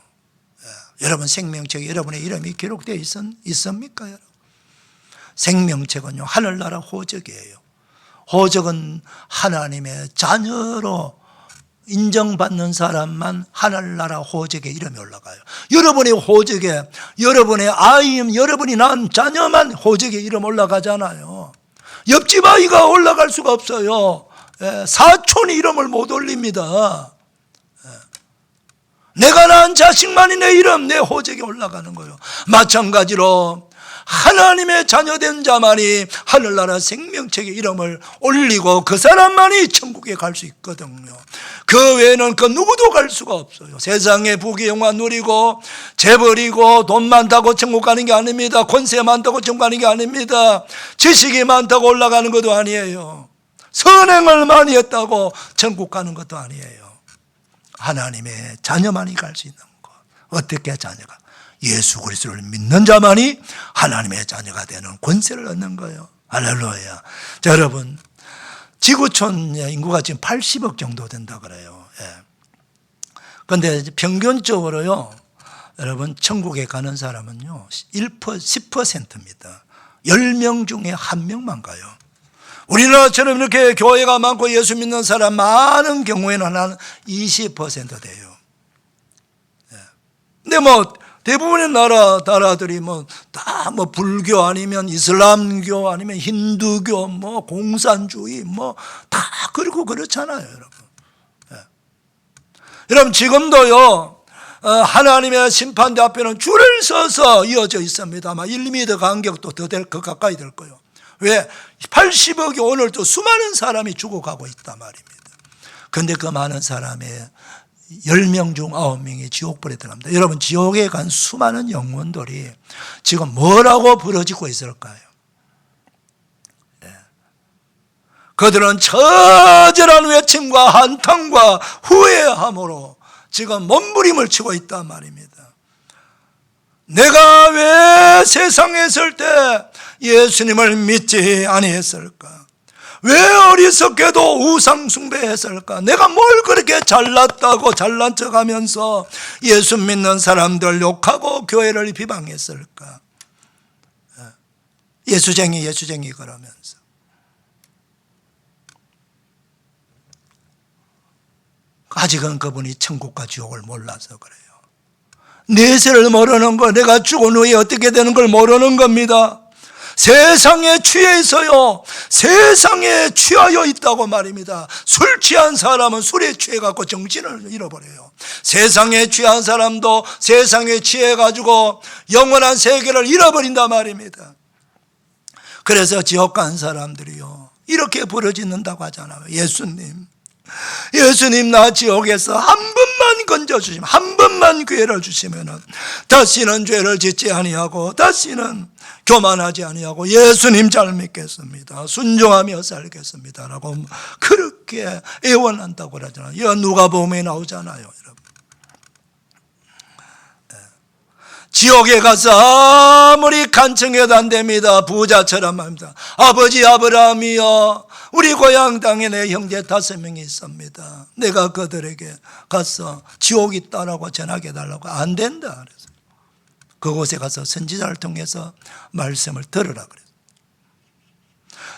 예. 여러분 생명책에 여러분의 이름이 기록되어 있습니까? 여러분? 생명책은요 하늘나라 호적이에요. 호적은 하나님의 자녀로 인정받는 사람만 하늘나라 호적에 이름이 올라가요. 여러분의 호적에 여러분의 아이, 여러분이 낳은 자녀만 호적에 이름 올라가잖아요. 옆집 아이가 올라갈 수가 없어요. 사촌이 이름을 못 올립니다. 내가 낳은 자식만이 내 이름, 내 호적에 올라가는 거예요. 마찬가지로 하나님의 자녀된 자만이 하늘나라 생명책에 이름을 올리고 그 사람만이 천국에 갈 수 있거든요. 그 외에는 그 누구도 갈 수가 없어요. 세상의 부귀영화 누리고 재벌이고 돈 많다고 천국 가는 게 아닙니다. 권세 많다고 천국 가는 게 아닙니다. 지식이 많다고 올라가는 것도 아니에요. 선행을 많이 했다고 천국 가는 것도 아니에요. 하나님의 자녀만이 갈 수 있는 것. 어떻게 자녀가? 예수 그리스도를 믿는 자만이 하나님의 자녀가 되는 권세를 얻는 거예요. 할렐루야. 자, 여러분, 지구촌 인구가 지금 80억 정도 된다 그래요. 그런데 평균적으로요, 여러분, 천국에 가는 사람은요 10%입니다. 10명 중에 1명만 가요. 우리나라처럼 이렇게 교회가 많고 예수 믿는 사람 많은 경우에는 한 20% 돼요. 근데 뭐 대부분의 나라들이 다 불교 아니면 이슬람교 아니면 힌두교 공산주의 다 그렇고 그렇잖아요, 여러분. 여러분 지금도요 하나님의 심판대 앞에는 줄을 서서 이어져 있습니다. 아마 1m 간격도 더 가까이 될 거예요. 왜? 80억이 오늘도 수많은 사람이 죽어가고 있단 말입니다. 그런데 그 많은 사람의 10명 중 9명이 지옥불에 들어갑니다. 여러분 지옥에 간 수많은 영혼들이 지금 뭐라고 부러지고 있을까요? 그들은 처절한 외침과 한탄과 후회함으로 지금 몸부림을 치고 있단 말입니다. 내가 왜 세상에 있을 때 예수님을 믿지 아니했을까? 왜 어리석게도 우상 숭배했을까? 내가 뭘 그렇게 잘났다고 잘난 척하면서 예수 믿는 사람들 욕하고 교회를 비방했을까? 예수쟁이 그러면서. 아직은 그분이 천국과 지옥을 몰라서 그래요. 내세를 모르는 거, 내가 죽은 후에 어떻게 되는 걸 모르는 겁니다. 세상에 취해 있어요. 세상에 취하여 있다고 말입니다. 술 취한 사람은 술에 취해갖고 정신을 잃어버려요. 세상에 취한 사람도 세상에 취해가지고 영원한 세계를 잃어버린단 말입니다. 그래서 지옥 간 사람들이요 이렇게 부르짖는다고 하잖아요. 예수님 나 지옥에서 한 번만 건져주시면, 한 번만 기회를 주시면 다시는 죄를 짓지 아니하고 다시는 교만하지 아니하고 예수님 잘 믿겠습니다, 순종하며 살겠습니다 라고 그렇게 애원한다고 그러잖아요. 이거 누가복음에 나오잖아요, 여러분. 지옥에 가서 아무리 간청해도 안 됩니다. 부자처럼 합니다. 아버지 아브라함이여, 우리 고향 땅에 내 형제 5명이 있습니다. 내가 그들에게 가서 지옥 있다라고 전하게 해달라고. 안 된다 그래서 그곳에 가서 선지자를 통해서 말씀을 들으라 그래서.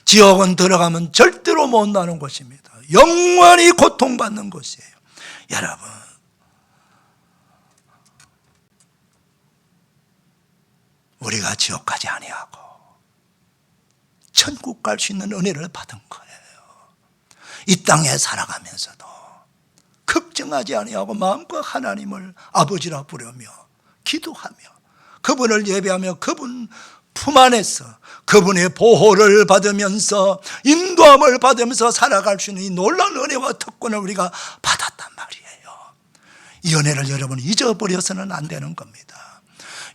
지옥은 들어가면 절대로 못 나는 곳입니다. 영원히 고통받는 곳이에요. 여러분, 우리가 지옥 가지 아니하고 천국 갈 수 있는 은혜를 받은 거예요. 이 땅에 살아가면서도 걱정하지 아니하고 마음껏 하나님을 아버지라 부르며 기도하며 그분을 예배하며 그분 품 안에서 그분의 보호를 받으면서 인도함을 받으면서 살아갈 수 있는 이 놀라운 은혜와 특권을 우리가 받았단 말이에요. 이 은혜를 여러분 잊어버려서는 안 되는 겁니다.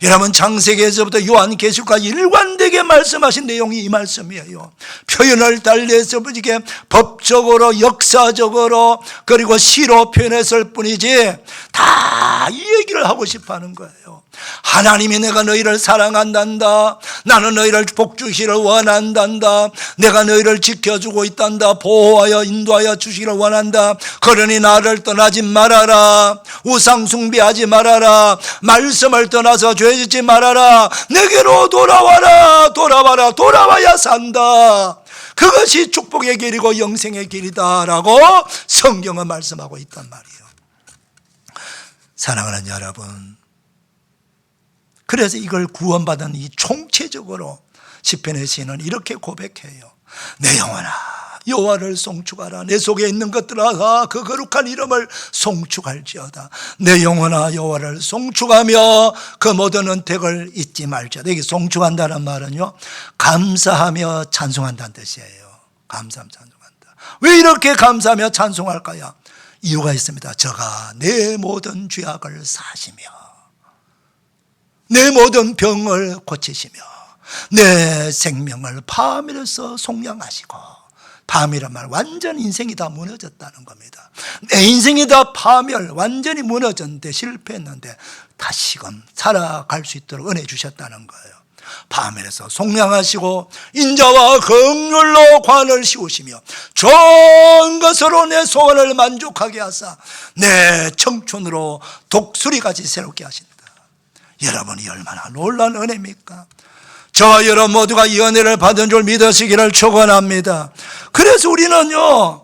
여러분, 창세기에서부터 요한계시록까지 일관되게 말씀하신 내용이 이 말씀이에요. 표현을 달리해서 이게 법적으로, 역사적으로, 그리고 시로 표현했을 뿐이지 다 이 얘기를 하고 싶어 하는 거예요. 하나님이 내가 너희를 사랑한단다. 나는 너희를 복주시기를 원한단다. 내가 너희를 지켜주고 있단다. 보호하여 인도하여 주시기를 원한다. 그러니 나를 떠나지 말아라. 우상 숭배하지 말아라. 말씀을 떠나서 죄 짓지 말아라. 내게로 돌아와라. 돌아와라. 돌아와야 산다. 그것이 축복의 길이고 영생의 길이다라고 성경은 말씀하고 있단 말이에요. 사랑하는 여러분, 그래서 이걸 구원받은 이 총체적으로 시편의 시인은 이렇게 고백해요. 내 영혼아 여호와를 송축하라. 내 속에 있는 것들아 그 거룩한 이름을 송축할지어다. 내 영혼아 여호와를 송축하며 그 모든 은택을 잊지 말지어다. 여기 송축한다는 말은요, 감사하며 찬송한다는 뜻이에요. 감사하며 찬송한다. 왜 이렇게 감사하며 찬송할까요? 이유가 있습니다. 저가 내 모든 죄악을 사시며 내 모든 병을 고치시며 내 생명을 파멸해서 속량하시고, 파멸이란 말 완전 인생이 다 무너졌다는 겁니다. 내 인생이 다 파멸, 완전히 무너졌는데, 실패했는데 다시금 살아갈 수 있도록 은혜 주셨다는 거예요. 파멸해서 속량하시고 인자와 긍휼로 관을 씌우시며 좋은 것으로 내 소원을 만족하게 하사 내 청춘으로 독수리같이 새롭게 하신다. 여러분이 얼마나 놀라운 은혜입니까? 저와 여러분 모두가 이 은혜를 받은 줄 믿으시기를 축원합니다. 그래서 우리는요,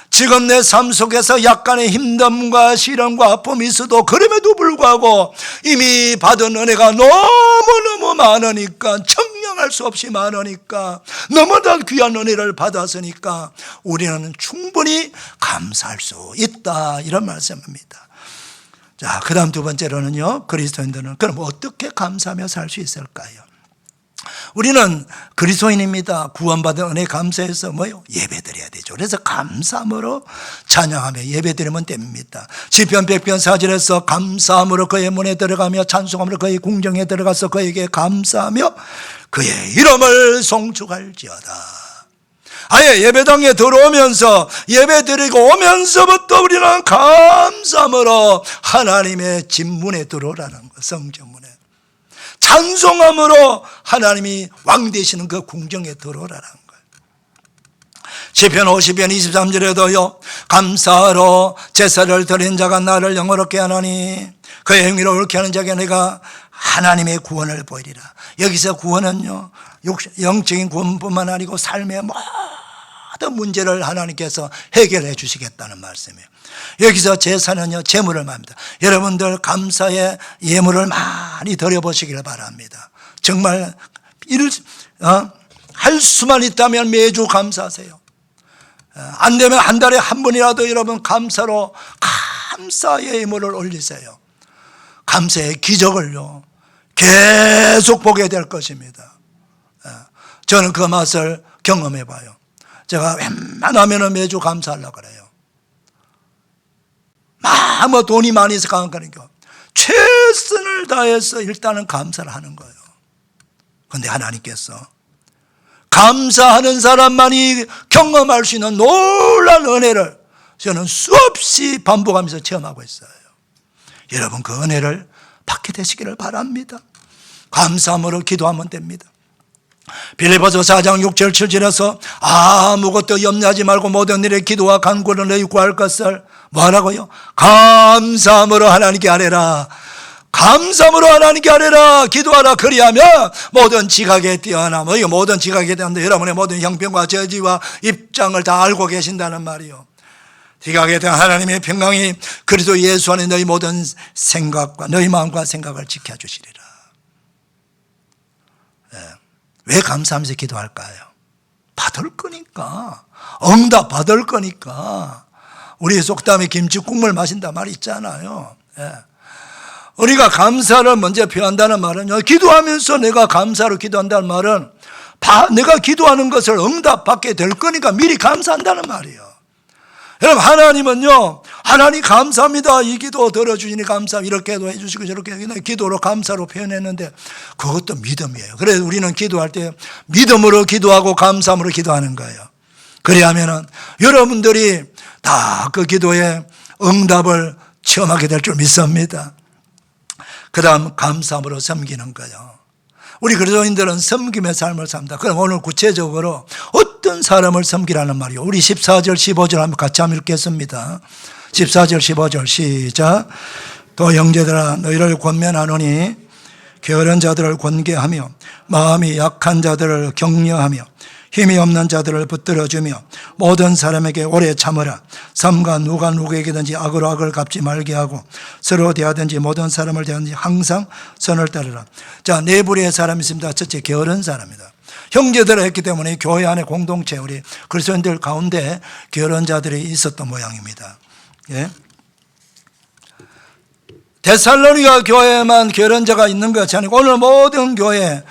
지금 내 삶 속에서 약간의 힘듦과 시련과 아픔이 있어도 그럼에도 불구하고 이미 받은 은혜가 너무너무 많으니까, 청량할 수 없이 많으니까, 너무나 귀한 은혜를 받았으니까 우리는 충분히 감사할 수 있다, 이런 말씀입니다. 자, 그 다음 두 번째로는요, 그리스도인들은 그럼 어떻게 감사하며 살 수 있을까요? 우리는 그리스도인입니다. 구원받은 은혜 감사해서 뭐요? 예배드려야 되죠. 그래서 감사함으로 찬양하며 예배드리면 됩니다. 시편 100편 4절에서 감사함으로 그의 문에 들어가며 찬송함으로 그의 궁정에 들어가서 그에게 감사하며 그의 이름을 송축할지어다. 아예 예배당에 들어오면서 예배드리고 오면서부터 우리는 감사함으로 하나님의 집문에 들어오라는 거, 성전문에. 찬송함으로 하나님이 왕 되시는 그 궁정에 들어오라는 거예요. 시편 50편 23절에도요, 감사로 제사를 드린 자가 나를 영화롭게 하나니 그의 행위를 옳게 하는 자에게 내가 하나님의 구원을 보이리라. 여기서 구원은요, 영적인 구원뿐만 아니고 삶의 모든 문제를 하나님께서 해결해 주시겠다는 말씀이에요. 여기서 제사는요, 제물을 말합니다. 여러분들 감사의 예물을 많이 드려보시길 바랍니다. 정말 할 수만 있다면 매주 감사하세요. 안 되면 한 달에 한 번이라도 여러분 감사로 감사의 예물을 올리세요. 감사의 기적을요 계속 보게 될 것입니다. 저는 그 맛을 경험해 봐요. 제가 웬만하면 매주 감사하려고 그래요. 뭐 돈이 많이 있어 그러니까 최선을 다해서 일단은 감사를 하는 거예요. 그런데 하나님께서 감사하는 사람만이 경험할 수 있는 놀라운 은혜를 저는 수없이 반복하면서 체험하고 있어요. 여러분 그 은혜를 받게 되시기를 바랍니다. 감사함으로 기도하면 됩니다. 빌립보서 4장 6절 7절에서 아무것도 염려하지 말고 모든 일에 기도와 간구로 너희 구할 것을 뭐하라고요? 감사함으로 하나님께 아뢰라. 감사함으로 하나님께 아뢰라. 기도하라. 그리하면 모든 지각에 뛰어나며, 모든 지각에 뛰어나면 여러분의 모든 형편과 저지와 입장을 다 알고 계신다는 말이요. 지각에 대한 하나님의 평강이 그리스도 예수 안에 너희 모든 생각과 너희 마음과 생각을 지켜주시리라. 왜 감사하면서 기도할까요? 받을 거니까. 응답 받을 거니까. 우리 속담에 김치 국물 마신다 말 있잖아요. 우리가 감사를 먼저 표한다는 말은요, 기도하면서 내가 감사로 기도한다는 말은 내가 기도하는 것을 응답받게 될 거니까 미리 감사한다는 말이에요. 여러분, 하나님은요, 하나님 감사합니다. 이 기도 들어주시니 감사합니다. 이렇게도 해주시고 저렇게 기도로 감사로 표현했는데 그것도 믿음이에요. 그래서 우리는 기도할 때 믿음으로 기도하고 감사함으로 기도하는 거예요. 그래야 하면은 여러분들이 다 그 기도에 응답을 체험하게 될 줄 믿습니다. 그 다음 감사함으로 섬기는 거예요. 우리 그리스도인들은 섬김의 삶을 삽니다. 그럼 오늘 구체적으로 어떤 사람을 섬기라는 말이요? 우리 14절 15절 한번 같이 한번 읽겠습니다. 14절 15절 시작. 또 형제들아 너희를 권면하노니 게으른 자들을 권계하며 마음이 약한 자들을 격려하며 힘이 없는 자들을 붙들어주며 모든 사람에게 오래 참으라. 삼가 누가 누구에게든지 악으로 악을 갚지 말게 하고 서로 대하든지 모든 사람을 대하든지 항상 선을 따르라. 자, 네 부류의 사람이 있습니다. 첫째, 게으른 사람이다. 형제들을 했기 때문에 교회 안에 공동체, 우리 그리스도인들 가운데 게으른 자들이 있었던 모양입니다. 예? 데살로니가 교회에만 게으른 자가 있는 것이 아니고 오늘 모든 교회에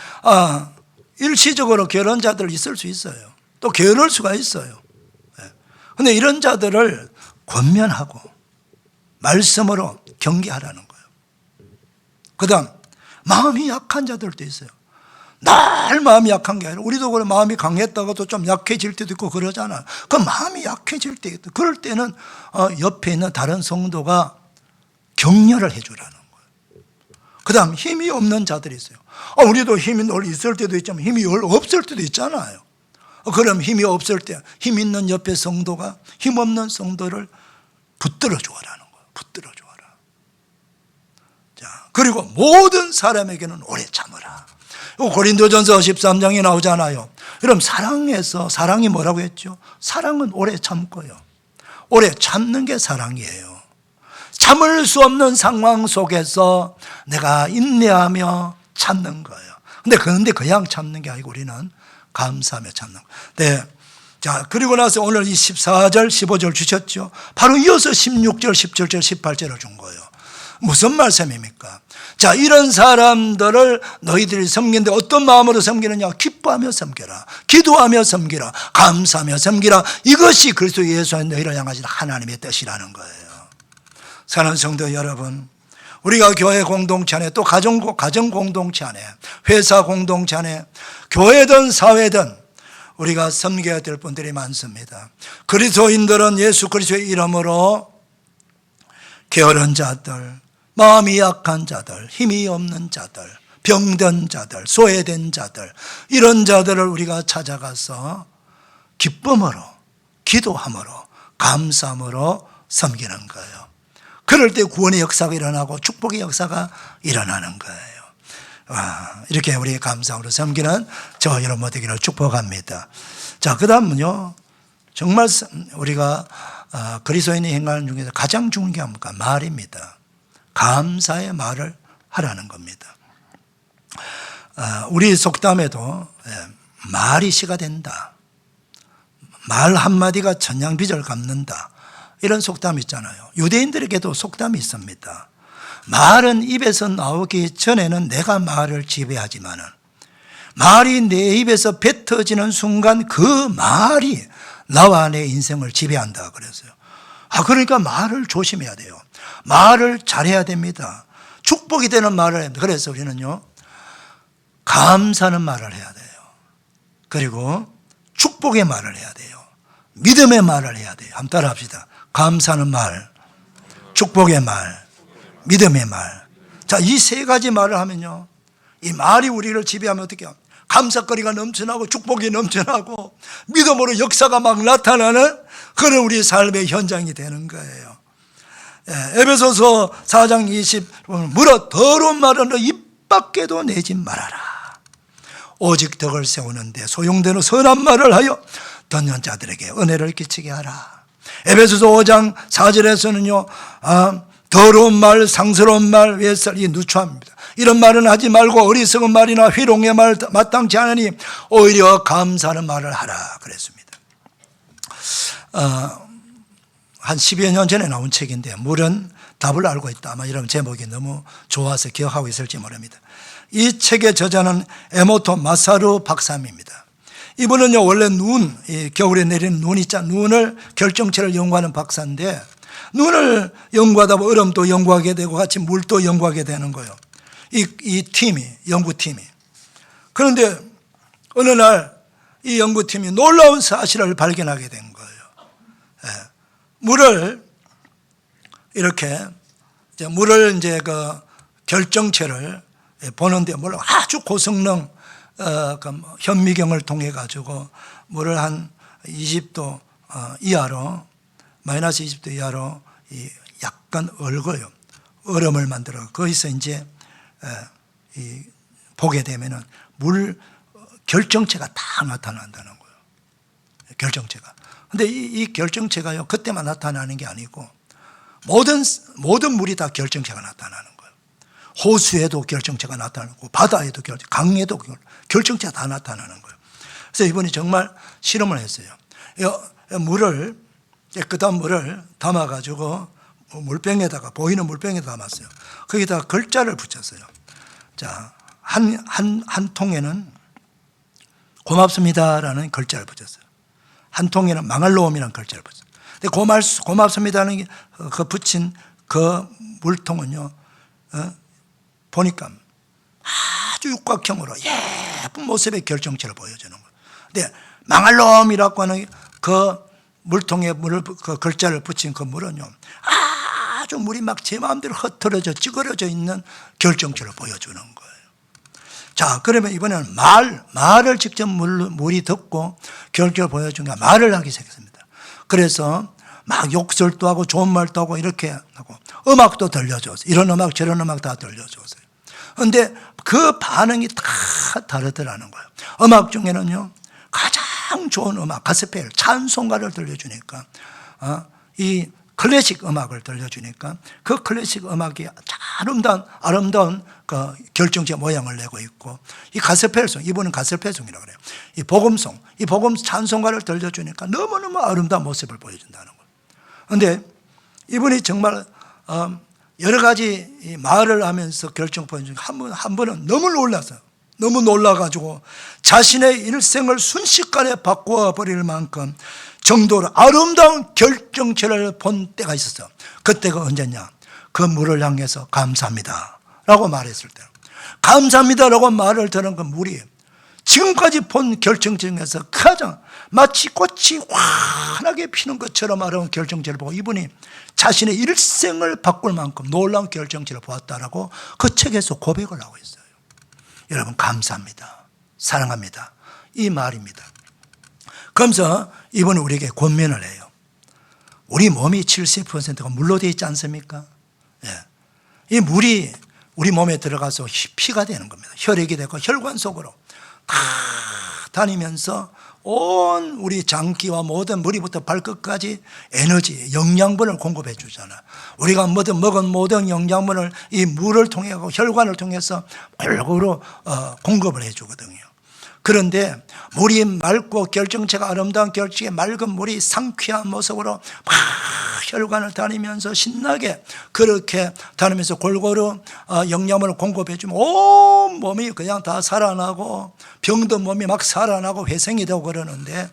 일시적으로 게으른 자들 있을 수 있어요. 또 게으를 수가 있어요. 그런데 이런 자들을 권면하고 말씀으로 경계하라는 거예요. 그 다음 마음이 약한 자들도 있어요. 날 마음이 약한 게 아니라 우리도 그래 마음이 강했다가도 좀 약해질 때도 있고 그러잖아요. 그 마음이 약해질 때 있다. 그럴 때는 옆에 있는 다른 성도가 격려를 해주라는 거예요. 그 다음 힘이 없는 자들이 있어요. 우리도 힘이 있을 때도 있지만 힘이 없을 때도 있잖아요. 그럼 힘이 없을 때 힘 있는 옆에 성도가 힘 없는 성도를 붙들어 주라는 거예요. 붙들어 주어라. 자, 그리고 모든 사람에게는 오래 참으라. 고린도전서 13장에 나오잖아요. 여러분, 사랑이 뭐라고 했죠? 사랑은 오래 참고요. 오래 참는 게 사랑이에요. 참을 수 없는 상황 속에서 내가 인내하며 참는 거예요. 그런데 그냥 참는 게 아니고 우리는 감사하며 참는 거예요. 네. 자, 그리고 나서 오늘 이 14절, 15절 주셨죠. 바로 이어서 16절, 17절, 18절을 준 거예요. 무슨 말씀입니까? 자, 이런 사람들을 너희들이 섬기는데 어떤 마음으로 섬기느냐? 기뻐하며 섬겨라. 기도하며 섬기라. 감사하며 섬기라. 이것이 그리스도 예수의 너희를 향하신 하나님의 뜻이라는 거예요. 사랑하는 성도 여러분, 우리가 교회 공동체 안에 또 가정 공동체 안에 회사 공동체 안에 교회든 사회든 우리가 섬겨야 될 분들이 많습니다. 그리스도인들은 예수 그리스도의 이름으로 게으른 자들, 마음이 약한 자들, 힘이 없는 자들, 병든 자들, 소외된 자들, 이런 자들을 우리가 찾아가서 기쁨으로, 기도함으로, 감사함으로 섬기는 거예요. 그럴 때 구원의 역사가 일어나고 축복의 역사가 일어나는 거예요. 이렇게 우리 감사함으로 섬기는 저 여러분 되기를 축복합니다. 자, 그 다음은요, 정말 우리가 그리스도인이 행하는 중에서 가장 중요한 게 뭡니까? 말입니다. 감사의 말을 하라는 겁니다. 우리 속담에도 말이 시가 된다, 말 한마디가 천냥빚을 갚는다, 이런 속담이 있잖아요. 유대인들에게도 속담이 있습니다. 말은 입에서 나오기 전에는 내가 말을 지배하지만은 말이 내 입에서 뱉어지는 순간 그 말이 나와 내 인생을 지배한다 그랬어요. 그러니까 말을 조심해야 돼요. 말을 잘해야 됩니다. 축복이 되는 말을 해야 됩니다. 그래서 우리는요, 감사하는 말을 해야 돼요. 그리고 축복의 말을 해야 돼요. 믿음의 말을 해야 돼요. 한번 따라 합시다. 감사하는 말, 축복의 말, 믿음의 말. 자, 이 세 가지 말을 하면요, 이 말이 우리를 지배하면 어떻게 해요? 감사거리가 넘쳐나고 축복이 넘쳐나고 믿음으로 역사가 막 나타나는 그런 우리 삶의 현장이 되는 거예요. 에베소서 4장 20 물어 더러운 말은 너 입 밖에도 내지 말아라. 오직 덕을 세우는데 소용되는 선한 말을 하여 듣는 자들에게 은혜를 끼치게 하라. 에베소서 5장 4절에서는요, 더러운 말, 상스러운 말, 외설이 누추합니다. 이런 말은 하지 말고 어리석은 말이나 회롱의 말 마땅치 않으니 오히려 감사하는 말을 하라 그랬습니다. 한 10여 년 전에 나온 책인데 물은 답을 알고 있다, 아마 이런 제목이 너무 좋아서 기억하고 있을지 모릅니다. 이 책의 저자는 에모토 마사루 박사입니다. 이분은요 원래 겨울에 내리는 눈 있잖아. 눈을 결정체를 연구하는 박사인데 눈을 연구하다 보면 얼음도 연구하게 되고 같이 물도 연구하게 되는 거예요. 이 연구팀이. 그런데 어느 날 이 연구팀이 놀라운 사실을 발견하게 된 거예요. 물을 이제 그 결정체를 보는데 물론 아주 고성능 현미경을 통해 가지고 물을 한 20도 이하로 마이너스 20도 이하로 약간 얼어요. 얼음을 만들어 거기서 이제 보게 되면은 물 결정체가 다 나타난다는 거예요. 결정체가. 근데 이 결정체가요 그때만 나타나는 게 아니고 모든 물이 다 결정체가 나타나는 거예요. 호수에도 결정체가 나타나고 바다에도 강에도 결정체가 다 나타나는 거예요. 그래서 이분이 정말 실험을 했어요. 깨끗한 물을 담아가지고 물병에다가 보이는 물병에 담았어요. 거기다가 글자를 붙였어요. 자, 한 통에는 고맙습니다라는 글자를 붙였어요. 한 통에는 망할 놈이라는 글자를 붙였어요. 근데 고맙습니다는 그 붙인 그 물통은요, 보니까 아주 육각형으로 예쁜 모습의 결정체를 보여주는 거예요. 근데 망할 놈이라고 하는 그 물통에 그 글자를 붙인 그 물은요, 아주 물이 막 제 마음대로 흩어져 찌그러져 있는 결정체를 보여주는 거예요. 자, 그러면 이번에는 말을 직접 물이 듣고 결정을 보여주니까 말을 하기 시작했습니다. 그래서 막 욕설도 하고 좋은 말도 하고 이렇게 하고 음악도 들려줬어요. 이런 음악 저런 음악 다 들려줬어요. 그런데 그 반응이 다 다르더라는 거예요. 음악 중에는요 가장 좋은 음악 가스펠 찬송가를 들려주니까 이 클래식 음악을 들려주니까 그 클래식 음악이 아름다운 그 결정체 모양을 내고 있고 이 가스펠송, 이분은 가스펠송이라고 그래요. 이 복음 찬송가를 들려주니까 너무너무 아름다운 모습을 보여준다는 거예요. 그런데 이분이 정말 여러 가지 말을 하면서 결정 보여주니까 한 번은 너무 놀랐어요. 너무 놀라가지고 자신의 일생을 순식간에 바꾸어 버릴 만큼 정도로 아름다운 결정체를 본 때가 있었어요. 그때가 언제냐? 그 물을 향해서 감사합니다 라고 말했을 때, 감사합니다라고 말을 들은 그 물이 지금까지 본 결정체 중에서 가장 마치 꽃이 환하게 피는 것처럼 아름다운 결정체를 보고 이분이 자신의 일생을 바꿀 만큼 놀라운 결정체를 보았다라고 그 책에서 고백을 하고 있어요. 여러분, 감사합니다, 사랑합니다, 이 말입니다. 그러면서 이분은 우리에게 권면을 해요. 우리 몸이 70%가 물로 되어 있지 않습니까? 이 물이 우리 몸에 들어가서 피가 되는 겁니다. 혈액이 되고 혈관 속으로 다 다니면서 온 우리 장기와 모든 머리부터 발끝까지 에너지, 영양분을 공급해 주잖아. 우리가 먹은 모든 영양분을 이 물을 통해 혈관을 통해서 골고루 공급을 해 주거든요. 그런데 물이 맑고 결정체가 아름다운 결정체 맑은 물이 상쾌한 모습으로 막 혈관을 다니면서 신나게 그렇게 다니면서 골고루 영양분을 공급해 주면 온 몸이 그냥 다 살아나고 병든 몸이 막 살아나고 회생이 되고 그러는데,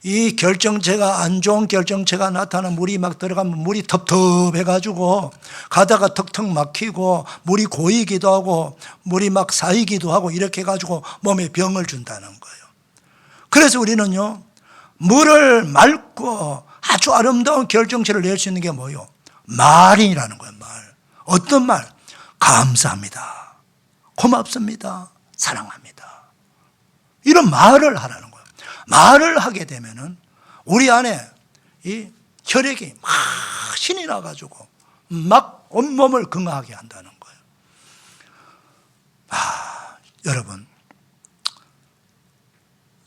이 결정체가 안 좋은 결정체가 나타나는 물이 막 들어가면 물이 텁텁해가지고 가다가 턱턱 막히고 물이 고이기도 하고 물이 막 쌓이기도 하고 이렇게 해가지고 몸에 병을 준다는 거예요. 그래서 우리는요, 물을 맑고 아주 아름다운 결정체를 낼 수 있는 게 뭐예요? 말이라는 거예요. 말. 어떤 말? 감사합니다, 고맙습니다, 사랑합니다, 이런 말을 하라는 거예요. 말을 하게 되면은 우리 안에 이 혈액이 막 신이 나가지고 막 온몸을 건강하게 한다는 거예요. 여러분,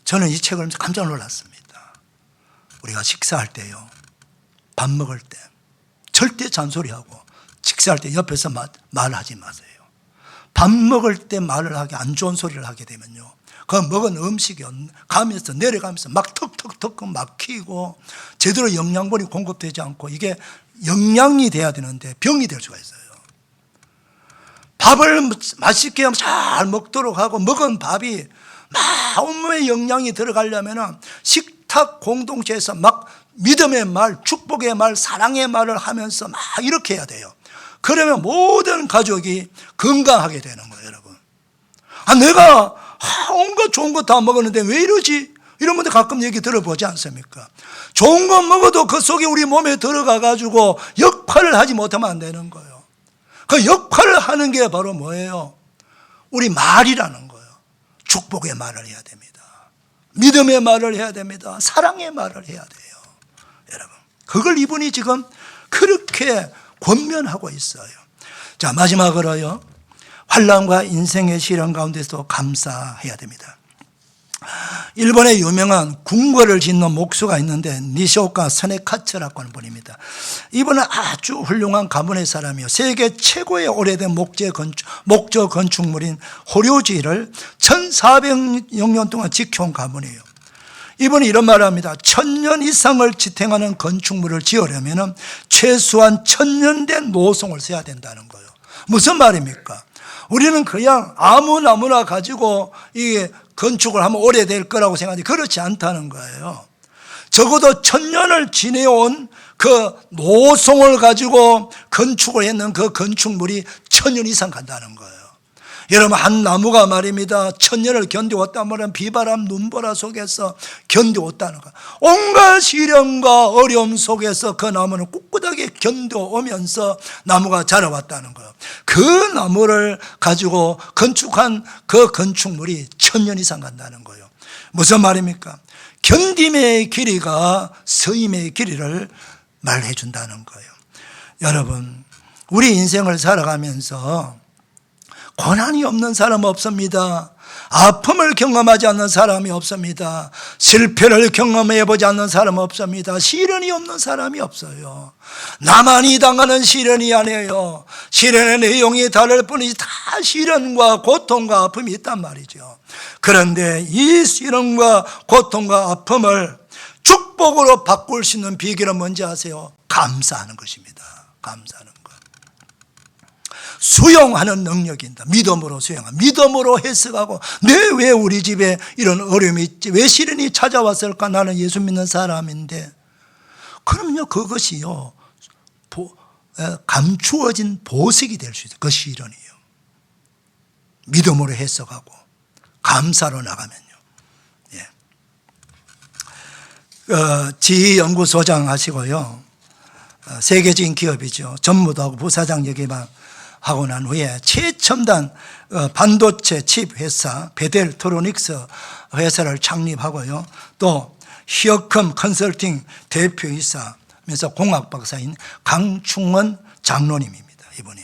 저는 이 책을 보면서 깜짝 놀랐습니다. 우리가 식사할 때요, 밥 먹을 때 절대 잔소리하고 식사할 때 옆에서 말하지 마세요. 밥 먹을 때 말을 하게, 안 좋은 소리를 하게 되면요, 그 먹은 음식이 가면서 내려가면서 막 턱턱턱 막히고 제대로 영양분이 공급되지 않고 이게 영양이 돼야 되는데 병이 될 수가 있어요. 밥을 맛있게 잘 먹도록 하고 먹은 밥이 막 온몸에 영양이 들어가려면 식탁 공동체에서 막 믿음의 말, 축복의 말, 사랑의 말을 하면서 막 이렇게 해야 돼요. 그러면 모든 가족이 건강하게 되는 거예요, 여러분. 내가 온갖 좋은 거 다 먹었는데 왜 이러지? 이런 분들 가끔 얘기 들어보지 않습니까? 좋은 거 먹어도 그 속에 우리 몸에 들어가 가지고 역할을 하지 못하면 안 되는 거예요. 그 역할을 하는 게 바로 뭐예요? 우리 말이라는 거예요. 축복의 말을 해야 됩니다. 믿음의 말을 해야 됩니다. 사랑의 말을 해야 돼요. 여러분, 그걸 이분이 지금 그렇게 권면하고 있어요. 자, 마지막으로요, 환난과 인생의 시련 가운데서도 감사해야 됩니다. 일본의 유명한 궁궐을 짓는 목수가 있는데 니시오카 스네카츠라고 하는 분입니다. 이분은 아주 훌륭한 가문의 사람이요, 세계 최고의 오래된 목조 건축물인 호료지를 1400년 동안 지켜온 가문이에요. 이분이 이런 말을 합니다. 1000년 이상을 지탱하는 건축물을 지으려면 최소한 1000년 된 노송을 써야 된다는 거예요. 무슨 말입니까? 우리는 그냥 아무 나무나 가지고 이게 건축을 하면 오래될 거라고 생각하는데 그렇지 않다는 거예요. 적어도 1000년을 지내온 그 노송을 가지고 건축을 했는 그 건축물이 1000년 이상 간다는 거예요. 여러분, 한 나무가 말입니다, 1000년을 견뎌왔단 말은 비바람 눈보라 속에서 견뎌왔다는 거예요. 온갖 시련과 어려움 속에서 그 나무는 꿋꿋하게 견뎌오면서 나무가 자라왔다는 거예요. 그 나무를 가지고 건축한 그 건축물이 1000년 이상 간다는 거예요. 무슨 말입니까? 견딤의 길이가 서임의 길이를 말해 준다는 거예요. 여러분, 우리 인생을 살아가면서 고난이 없는 사람 없습니다. 아픔을 경험하지 않는 사람이 없습니다. 실패를 경험해 보지 않는 사람 없습니다. 시련이 없는 사람이 없어요. 나만이 당하는 시련이 아니에요. 시련의 내용이 다를 뿐이지 다 시련과 고통과 아픔이 있단 말이죠. 그런데 이 시련과 고통과 아픔을 축복으로 바꿀 수 있는 비결은 뭔지 아세요? 감사하는 것입니다. 감사하는 것. 수용하는 능력입니다. 믿음으로 수용하고, 믿음으로 해석하고, 왜 우리 집에 이런 어려움이 있지? 왜 시련이 찾아왔을까? 나는 예수 믿는 사람인데. 그럼요, 그것이요, 감추어진 보석이 될 수 있어요. 그 시련이요. 믿음으로 해석하고, 감사로 나가면요. 지연구소장 하시고요, 세계적인 기업이죠. 전무도 하고 부사장 여기만 하고 난 후에 최첨단 반도체 칩 회사 베델트로닉스 회사를 창립하고요, 또 히어컴 컨설팅 대표이사면서 공학 박사인 강충원 장로님입니다. 이분이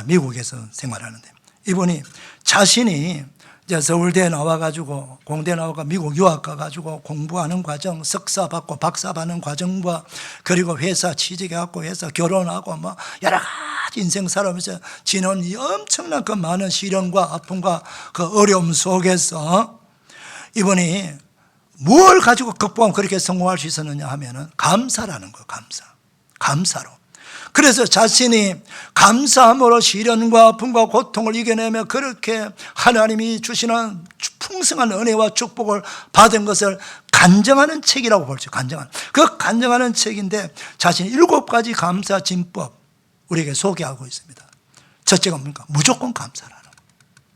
미국에서 생활하는데, 이분이 자신이 이제 서울대 나와가지고 공대 나와가 미국 유학 가가지고 공부하는 과정, 석사 받고 박사 받는 과정과, 그리고 회사 취직해갖고 회사 결혼하고 뭐 여러 가지 인생 살아오면서 지난 엄청난 그 많은 시련과 아픔과 그 어려움 속에서 이분이 뭘 가지고 극복하면 그렇게 성공할 수 있었느냐 하면은 감사라는 거예요. 감사로. 그래서 자신이 감사함으로 시련과 아픔과 고통을 이겨내며 그렇게 하나님이 주시는 풍성한 은혜와 축복을 받은 것을 간증하는 책이라고 볼 수 있어요. 그 간증하는 책인데 자신이 7가지 감사 진법 우리에게 소개하고 있습니다. 첫째가 뭡니까? 무조건 감사라는 거.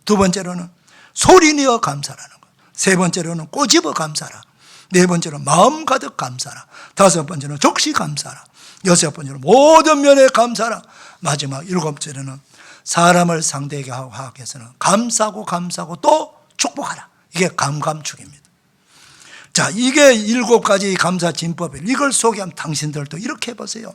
두 번째로는 소리내어 감사라는 거. 세 번째로는 꼬집어 감사라. 네 번째로는 마음 가득 감사라. 다섯 번째로는 적시 감사라. 여섯 번째로 모든 면에 감사라. 마지막 7번째로는 사람을 상대하게 하기 위해서는 감사하고 또 축복하라. 이게 감감축입니다. 자, 이게 7가지 감사 진법이에요. 이걸 소개하면 당신들도 이렇게 해보세요.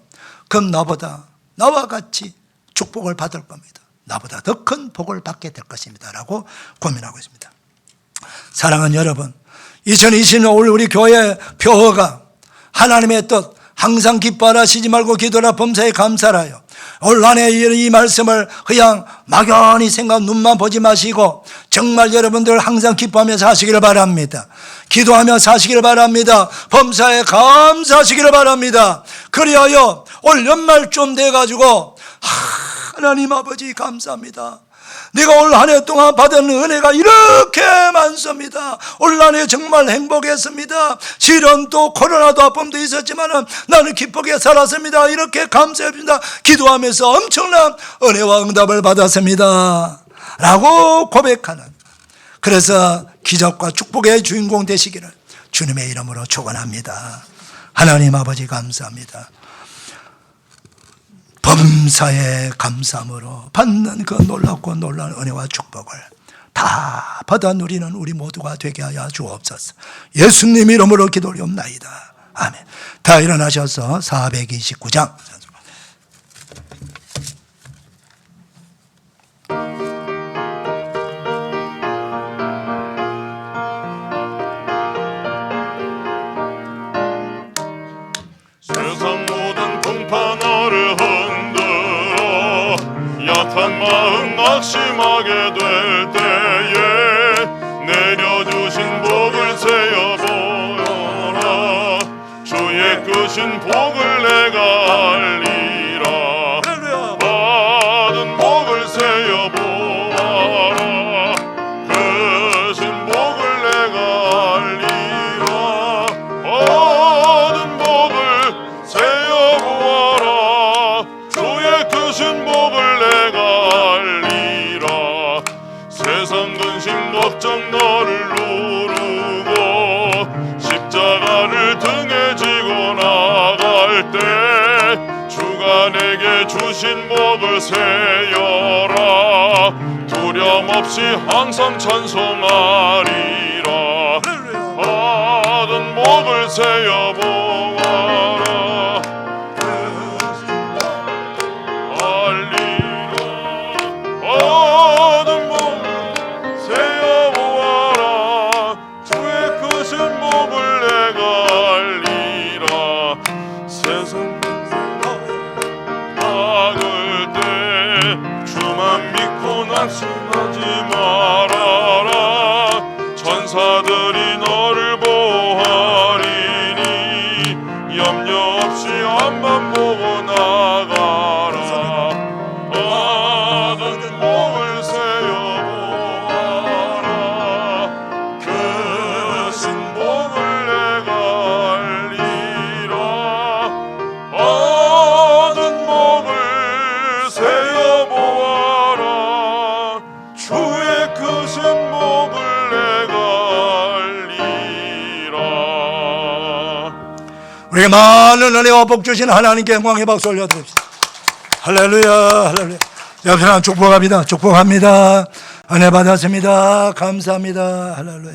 그럼 나와 같이 축복을 받을 겁니다. 나보다 더 큰 복을 받게 될 것입니다 라고 고민하고 있습니다. 사랑하는 여러분, 2020년 우리 교회 표어가 하나님의 뜻, 항상 기뻐하라, 쉬지 말고 기도하라, 범사에 감사하라요. 올 한 해 이 말씀을 그냥 막연히 생각, 눈만 보지 마시고 정말 여러분들 항상 기뻐하며 사시기를 바랍니다. 기도하며 사시기를 바랍니다. 범사에 감사하시기를 바랍니다. 그리하여 올 연말쯤 돼가지고 하나님 아버지 감사합니다. 네가 올 한 해 동안 받은 은혜가 이렇게 많습니다. 올 한 해 정말 행복했습니다. 시련도 코로나도 아픔도 있었지만 나는 기쁘게 살았습니다. 이렇게 감사합니다. 기도하면서 엄청난 은혜와 응답을 받았습니다 라고 고백하는, 그래서 기적과 축복의 주인공 되시기를 주님의 이름으로 축원합니다. 하나님 아버지 감사합니다. 범사에 감사함으로 받는 그 놀랍고 놀라운 은혜와 축복을 다 받아 누리는 우리 모두가 되게 하여 주옵소서. 예수님 이름으로 기도하옵나이다. 아멘. 다 일어나셔서 429장. 세상 모든 풍파너를 흔들어 약한 마음 낙심하게 될 때에 내려주신 복을 세어보여라. 주의 크신 복을 내가 알리라. 받은 복을 세어보아라. 크신 복을 내가 알리라. 받은 복을 세어보아라. 주의 크신 복을 내가 알리라. 세상 근심 걱정 너를 누르고 십자가를 등에 지고 나갈 때 주가 내게 주신 복을 세어라. 두려움 없이 항상 찬송하리라. 받은 복을 세어보아라. 알리라. 받은 복을 세어보아라. 주의 크신 복을 내가 알리라. 세상 막을 때 주만 믿고 낙심하지 말아라. 천사들이 너를 보호하리니 염려 없이 앞만 보고 나가라. 받은 복을 세어보아라. 크신 복을 내가 알리라. 받은 복을 세어보아라. 주의 크신 복을 내가 알리라. 우리에게 많은 은혜와 복 주신 하나님께 영광의 박수 올려드립시다. 할렐루야, 할렐루야. 옆에 사람 축복합니다. 축복합니다. 은혜 받았습니다. 감사합니다. 할렐루야.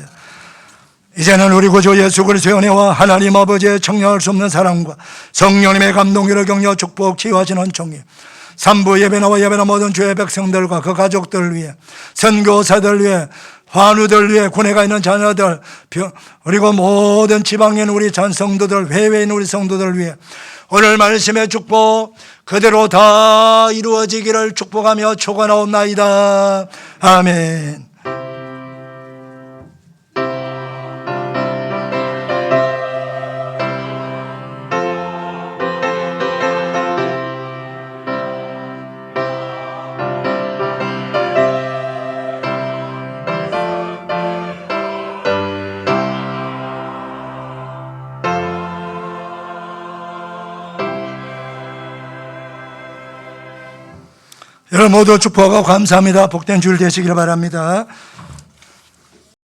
이제는 우리 구주 예수 그리스도의 은혜와 하나님 아버지의 청량할 수 없는 사랑과 성령님의 감동으로 격려 축복 치유하시는 종이 산부 예배나와 예배나 모든 주의 백성들과 그 가족들 위해, 선교사들 위해, 환우들 위해, 군에가 있는 자녀들, 그리고 모든 지방에 있는 우리 성도들, 해외에 있는 우리 성도들 위해 오늘 말씀의 축복 그대로 다 이루어지기를 축복하며 축원하옵나이다. 아멘. 여러분 모두 축복하고 감사합니다. 복된 주일 되시길 바랍니다.